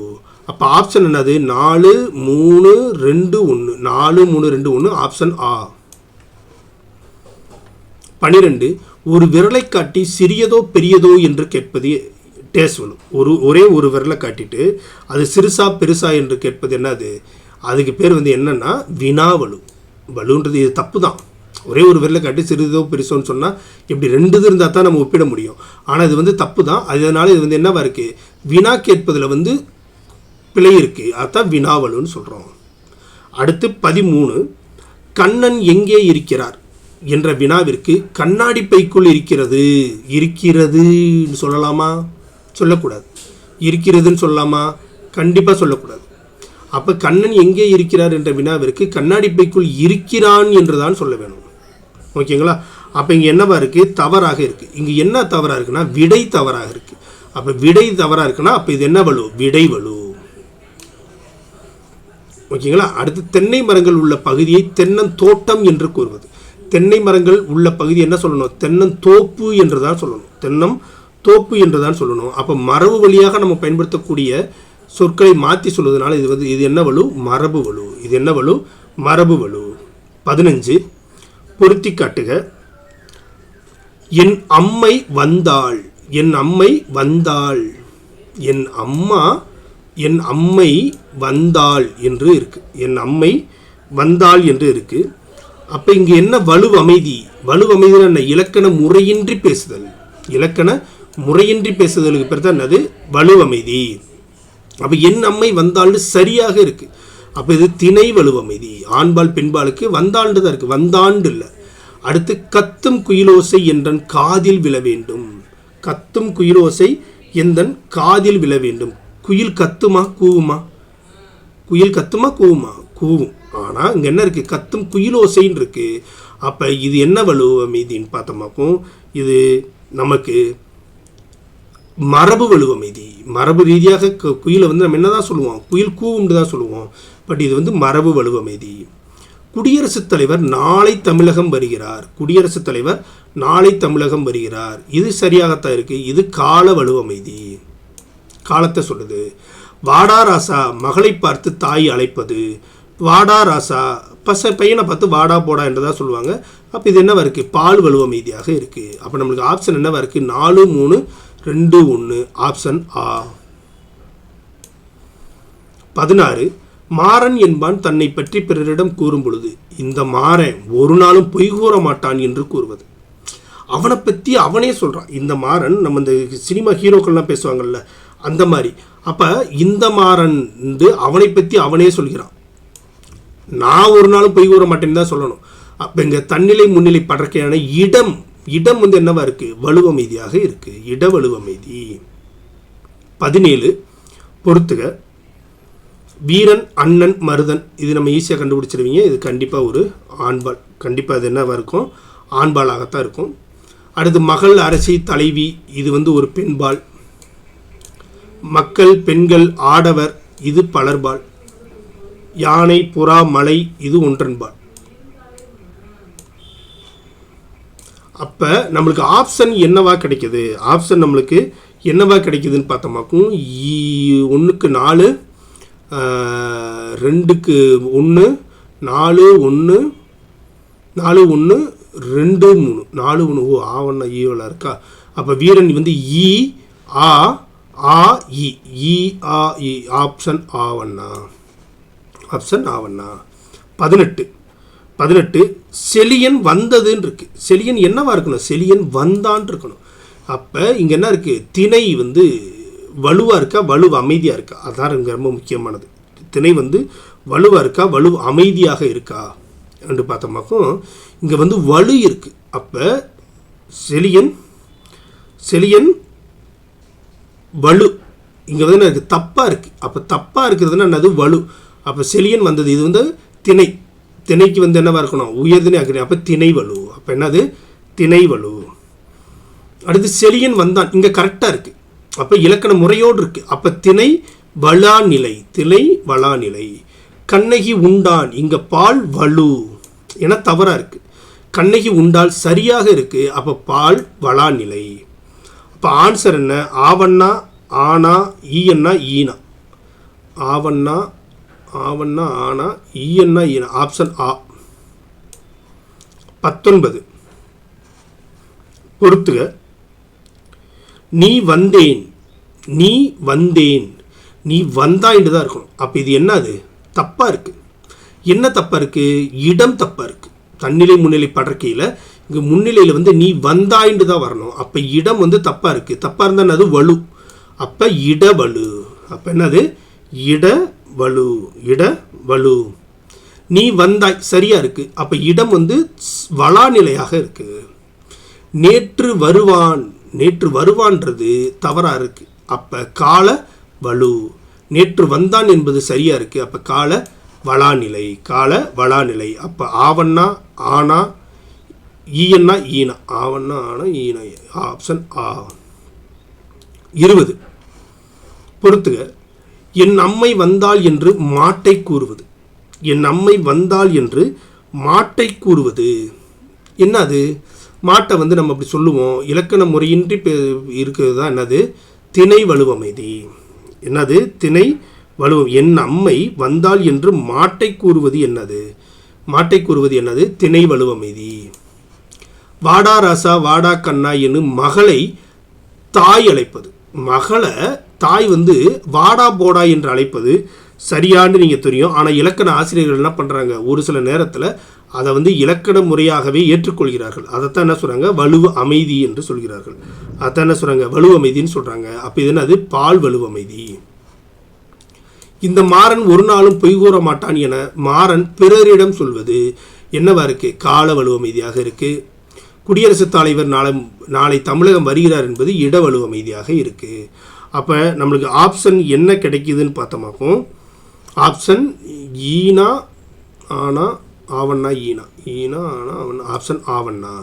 அப்போ ஆப்ஷன் என்னது? 4, 3, 2, 1. 4, 3, 2, 1 ஆப்ஷன் ஆ. 12 ஒரு விரலை காட்டி சிறியதோ பெரியதோ என்று கேட்பது டேஸ் வலு. ஒரே ஒரு விரலை காட்டிட்டு அது சிறுசா பெருசா என்று கேட்பது என்னது? அதுக்கு பேர் வந்து என்னன்னா வினாவலு. வலுன்றது இது தப்பு தான். ஒரே ஒரு விரலை காட்டி சிறிதோ பெருசோன்னு சொன்னால் இப்படி 2 இது இருந்தால் தான் நம்ம ஒப்பிட முடியும். ஆனால் இது வந்து தப்பு தான். அதனால இது வந்து என்னவா இருக்குது? வினா கேட்பதில் வந்து பிழை இருக்குது. அதுதான் வினாவலுன்னு சொல்கிறோம். அடுத்து 13 கண்ணன் எங்கே இருக்கிறார் என்ற வினாவிற்கு கண்ணாடி பைக்குள் இருக்கிறதுன்னு சொல்லலாமா? சொல்லக்கூடாது. இருக்கிறதுன்னு சொல்லலாமா? கண்டிப்பாக சொல்லக்கூடாது. அப்போ கண்ணன் எங்கே இருக்கிறார் என்ற வினாவிற்கு கண்ணாடி பைக்குள் இருக்கிறான் என்று தான் சொல்ல வேணும். ஓகேங்களா? அப்போ இங்கே என்னவா இருக்குது? தவறாக இருக்குது. இங்கே என்ன தவறாக இருக்குன்னா விடை தவறாக இருக்குது. அப்போ விடை தவறாக இருக்குன்னா அப்போ இது என்ன வலு? விடை வலு. ஓகேங்களா? அடுத்து தென்னை மரங்கள் உள்ள பகுதியை தென்னந்தோட்டம் என்று கூறுவது. தென்னை மரங்கள் உள்ள பகுதி என்ன சொல்லணும்? தென்னந்தோப்பு என்று தான் சொல்லணும். தென்னம் தோப்பு என்று தான் சொல்லணும். அப்போ மரபு வழியாக நம்ம பயன்படுத்தக்கூடிய சொற்களை மாற்றி சொல்வதனால இது என்ன வலு? மரபு வலு. இது என்ன வலு? மரபு வலு. 15 பொருத்தி காட்டுக. என் அம்மை வந்தாள். என் அம்மை வந்தாள். என் அம்மை வந்தாள் என்று இருக்கு. என் அம்மை வந்தாள் என்று இருக்கு. அப்போ இங்கே என்ன வலுவமைதி? வலுவமைதினா என்ன? இலக்கண முறையின்றி பேசுதல். இலக்கண முறையின்றி பேசுதலுக்கு பேர் தான் என்னது? வலுவமைதி. அப்போ என் அம்மை வந்தாள்னு சரியாக இருக்குது. அப்போ இது திணை வலுவமைதி. ஆண்பால் பெண்பாலுக்கு வந்தாண்டு தான் இருக்குது, வந்தாண்டு இல்லை. அடுத்து கத்தும் குயிலோசை என்றன் காதில் விழ வேண்டும். கத்தும் குயிலோசை எந்தன் காதில் விழ வேண்டும். குயில் கத்துமா கூவுமா? குயில் கத்துமா கூவுமா? கூவும். ஆனால் இங்கே என்ன இருக்குது? கத்தும் குயிலோசைன்னு இருக்குது. அப்போ இது என்ன வலுவமைதின்னு பார்த்தோமாக்கும், இது நமக்கு மரபு வலுவமைதி. மரபு ரீதியாக குயிலை வந்து நம்ம என்ன தான் சொல்லுவோம்? குயில் கூவும்னு தான் சொல்லுவோம். பட் இது வந்து மரபு வலுவமைதி. குடியரசுத் தலைவர் நாளை தமிழகம் வருகிறார். குடியரசுத் தலைவர் நாளை தமிழகம் வருகிறார். இது சரியாகத்தான் இருக்குது. இது கால வலுவமைதி, காலத்தை சொல்லுது. வாடா ராசா மகளை பார்த்து தாய் அழைப்பது. வாடா ராசா பையனை பார்த்து வாடா போடா என்றுதான் சொல்லுவாங்க. அப்போ இது என்னவா இருக்குது? பால் வலுவமைதியாக இருக்குது. அப்போ நம்மளுக்கு ஆப்ஷன் என்னவா இருக்குது? 4, 3, 2, 1. ஆப்ஷன் ஆ. 16. மாறன் என்பான் தன்னை பற்றி பிறரிடம் கூறும் பொழுது. இந்த மாறன் ஒரு நாளும் பொய் கூற மாட்டான் என்று கூறுவது. அவனை பற்றி அவனே சொல்கிறான். இந்த மாறன் நம்ம இந்த சினிமா ஹீரோக்கள்லாம் பேசுவாங்கள்ல, அந்த மாதிரி. அப்போ இந்த மாறன் வந்து அவனை பற்றி அவனே சொல்கிறான். நான் ஒரு நாளும் பொய் கூற மாட்டேன்னு தான் சொல்லணும். அப்போ இங்கே தன்னிலை முன்னிலை படற்கையான இடம் வந்து என்னவா இருக்குது? வலுவமைதியாக இருக்குது. இட வலுவமைதி. 17. பொறுத்துக. வீரன், அண்ணன், மருதன். இது நம்ம ஈஸியாக கண்டுபிடிச்சிருவீங்க. இது கண்டிப்பாக ஒரு ஆண்பால். கண்டிப்பாக இது என்னவாக இருக்கும்? ஆண்பாலாகத்தான் இருக்கும். அடுத்து மகள், அரசி, தலைவி. இது வந்து ஒரு பெண்பால். மக்கள், பெண்கள், ஆடவர். இது பலர்பால். யானை, புறா, மலை. இது ஒன்றன்பால். அப்போ நம்மளுக்கு ஆப்ஷன் என்னவா கிடைக்குது? ஆப்ஷன் நம்மளுக்கு என்னவா கிடைக்குதுன்னு பார்த்தோமாக்கும், 1க்கு 4, 2க்கு 1, 4, 1, 4, 1, 2, 3, 4, 1. ஓ, ஆவண்ணா ஈவலாக இருக்கா? அப்போ வீரன் வந்து ஈ ஆ ஆ இ ஈ ஆ இ. ஆப்ஷன் ஆவண்ணா. ஆப்ஷன் ஆவண்ணா. 18. செலியன் வந்ததுன்னு இருக்கு. செலியன் என்னவா இருக்கணும்? செலியன் வந்தான் இருக்கணும். அப்போ இங்கே என்ன இருக்குது? திணை வந்து வலுவாக இருக்கா, வலு அமைதியாக இருக்கா? அதான் இங்கே ரொம்ப முக்கியமானது. திணை வந்து வலுவாக இருக்கா, வலு அமைதியாக இருக்கா என்று பார்த்தோமாக்கும் இங்கே வந்து வலு இருக்குது. அப்போ செலியன் வலு இங்கே வந்து என்ன இருக்குது? தப்பாக இருக்குது. அப்போ தப்பாக இருக்கிறதுனா என்னது? வலு. அப்போ செலியன் வந்தது. இது வந்து திணைக்கு வந்து என்னவா இருக்கணும்? உயர்திணை ஆக்குறேன். அப்போ திணை வலு. அப்போ என்னது? திணை வலு. அடுத்து செலியன் வந்தான். இங்கே கரெக்டாக இருக்குது. அப்போ இலக்கண முறையோடு இருக்குது. அப்போ திணை வளாநிலை. திணை வளாநிலை. கண்ணகி உண்டான். இங்கே பால் வலு என தவறாக இருக்குது. கண்ணகி உண்டால் சரியாக இருக்குது. அப்போ பால் வளாநிலை. அப்போ ஆன்சர் என்ன? ஆவண்ணா, ஆனா, ஈயண்ணா, ஈனா. ஆவண்ணா, ஆனா, ஈயண்ணா, ஈனா. ஆப்ஷன் ஆ. 19. பொறுத்துக. நீ வந்தேன், நீ வந்தாயின்னு தான் இருக்கணும். அப்போ இது என்னது? தப்பாக இருக்குது. என்ன தப்பாக இருக்குது? இடம் தப்பாக இருக்குது. தன்னிலை முன்னிலை படற்கையில் இங்கே முன்னிலையில் வந்து நீ வந்தாயின்னு தான் வரணும். அப்போ இடம் வந்து தப்பாக இருக்குது. தப்பாக இருந்தால் என்னது? வலு. அப்போ இடவலு. அப்போ என்னது? இடவலு. நீ வந்தாய் சரியாக இருக்குது. அப்போ இடம் வந்து வளாநிலையாக இருக்குது. நேற்று வருவான்றது தவறாக இருக்குது. அப்போ கால வலு. நேற்று வந்தான் என்பது சரியாக இருக்குது. அப்போ கால வளாநிலை. அப்போ ஆவண்ணா, ஆனா, ஈயண்ணா, ஈனா. ஆவண்ணா, ஆனா, ஈனா. ஆப்ஷன் ஆ. 20. பொறுத்துக. என் அம்மை வந்தாள் என்று மாட்டை கூறுவது. என் அம்மை வந்தாள் என்று மாட்டை கூறுவது என்னது? மாட்டை வந்து நம்ம அப்படி சொல்லுவோம். இலக்கண முறையின்றி இருக்கிறது தான் என்னது? திணை வலுவமைதி. என்னது? திணை வலுவம். என் அம்மை வந்தாள் என்று மாட்டை கூறுவது என்னது? திணை வலுவமைதி. வாடா ராசா, வாடா கண்ணா என்னும் மகளை தாய் அழைப்பது. மகளை தாய் வந்து வாடா போடா என்று அழைப்பது சரியான்னு நீங்கள் தெரியும். ஆனால் இலக்கண ஆசிரியர்கள் என்ன பண்ணுறாங்க? ஒரு சில நேரத்தில் அதை வந்து இலக்கண முறையாகவே ஏற்றுக்கொள்கிறார்கள். அதைத்தான் என்ன சொல்கிறாங்க, வலுவ அமைதி என்று சொல்கிறார்கள். அதைத்தான் என்ன சொல்கிறாங்க, வலுவ அமைதின்னு சொல்கிறாங்க. அப்போ இது என்னது, பால் வலுவ அமைதி. இந்த மாறன் ஒரு நாளும் பொய் கூற மாட்டான் என மாறன் பிறரிடம் சொல்வது என்னவா இருக்கு, கால வலுவ அமைதியாக இருக்கு. குடியரசுத் தலைவர் நாளை தமிழகம் வருகிறார் என்பது இட வலுவ அமைதியாக இருக்கு. அப்போ நம்மளுக்கு ஆப்ஷன் என்ன கிடைக்குதுன்னு பார்த்தோமாக்கும், ஆப்ஷன் ஈனா ஆனா ஆவண்ணா ஈனா ஆனா ஆவண்ணா, ஆப்ஷன் ஆவண்ணா.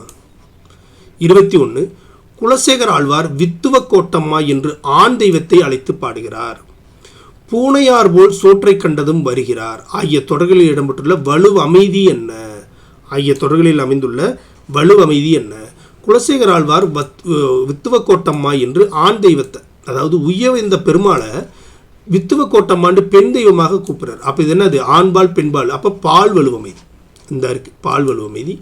21 குலசேகர ஆழ்வார் வித்துவ கோட்டம்மா என்று ஆண் தெய்வத்தை அழைத்து பாடுகிறார். பூனையார் போல் சோற்றை கண்டதும் வருகிறார் ஆகிய தொடர்களில் இடம்பெற்றுள்ள வலுவ அமைதி என்ன? ஆகிய தொடர்களில் அமைந்துள்ள வலுவ அமைதி என்ன? குலசேகர ஆழ்வார் வித்துவ கோட்டம்மா என்று ஆண் தெய்வத்தை, அதாவது உயர்ந்த பெருமாளை வித்துவ கோட்டம்மாண்டு பெண் தெய்வமாக கூப்பிடுறார். அப்போ இது என்னது, ஆண்பால் பெண்பால். அப்போ பால் வலுவ அமைதி இந்த இருக்கு, பால் வலுவ அமைதி.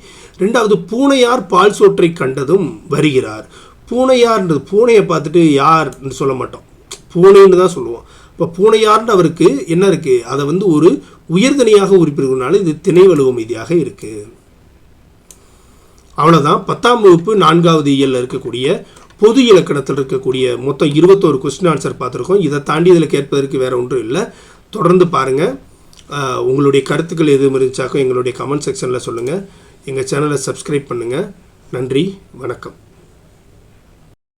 ரெண்டாவது, பூனையார் பால் சோற்றை கண்டதும் வருகிறார். பூனையார்ன்றது, பூனையை பார்த்துட்டு யார்ன்னு சொல்ல மாட்டோம், பூனைன்னு தான் சொல்லுவோம். இப்போ பூனையார்னு அவருக்கு என்ன இருக்குது, அதை வந்து ஒரு உயர்தனியாக உறுப்பினர்களால இது திணை வலுவ அமைதியாக இருக்குது. அவ்வளோதான். 10ஆம் வகுப்பு 4வது இயலில் இருக்கக்கூடிய பொது இலக்கணத்தில் இருக்கக்கூடிய மொத்தம் 21 கொஸ்டின் ஆன்சர் பார்த்துருக்கோம். இதை தாண்டி இதில் கேட்பதற்கு வேறு ஒன்றும் இல்லை. தொடர்ந்து பாருங்கள். உங்களுடைய கருத்துக்கள் எதுவும் இருந்துச்சாக்கோ எங்களுடைய கமெண்ட் செக்ஷனில் சொல்லுங்கள். எங்கள் சேனலை சப்ஸ்கிரைப் பண்ணுங்கள். நன்றி, வணக்கம்.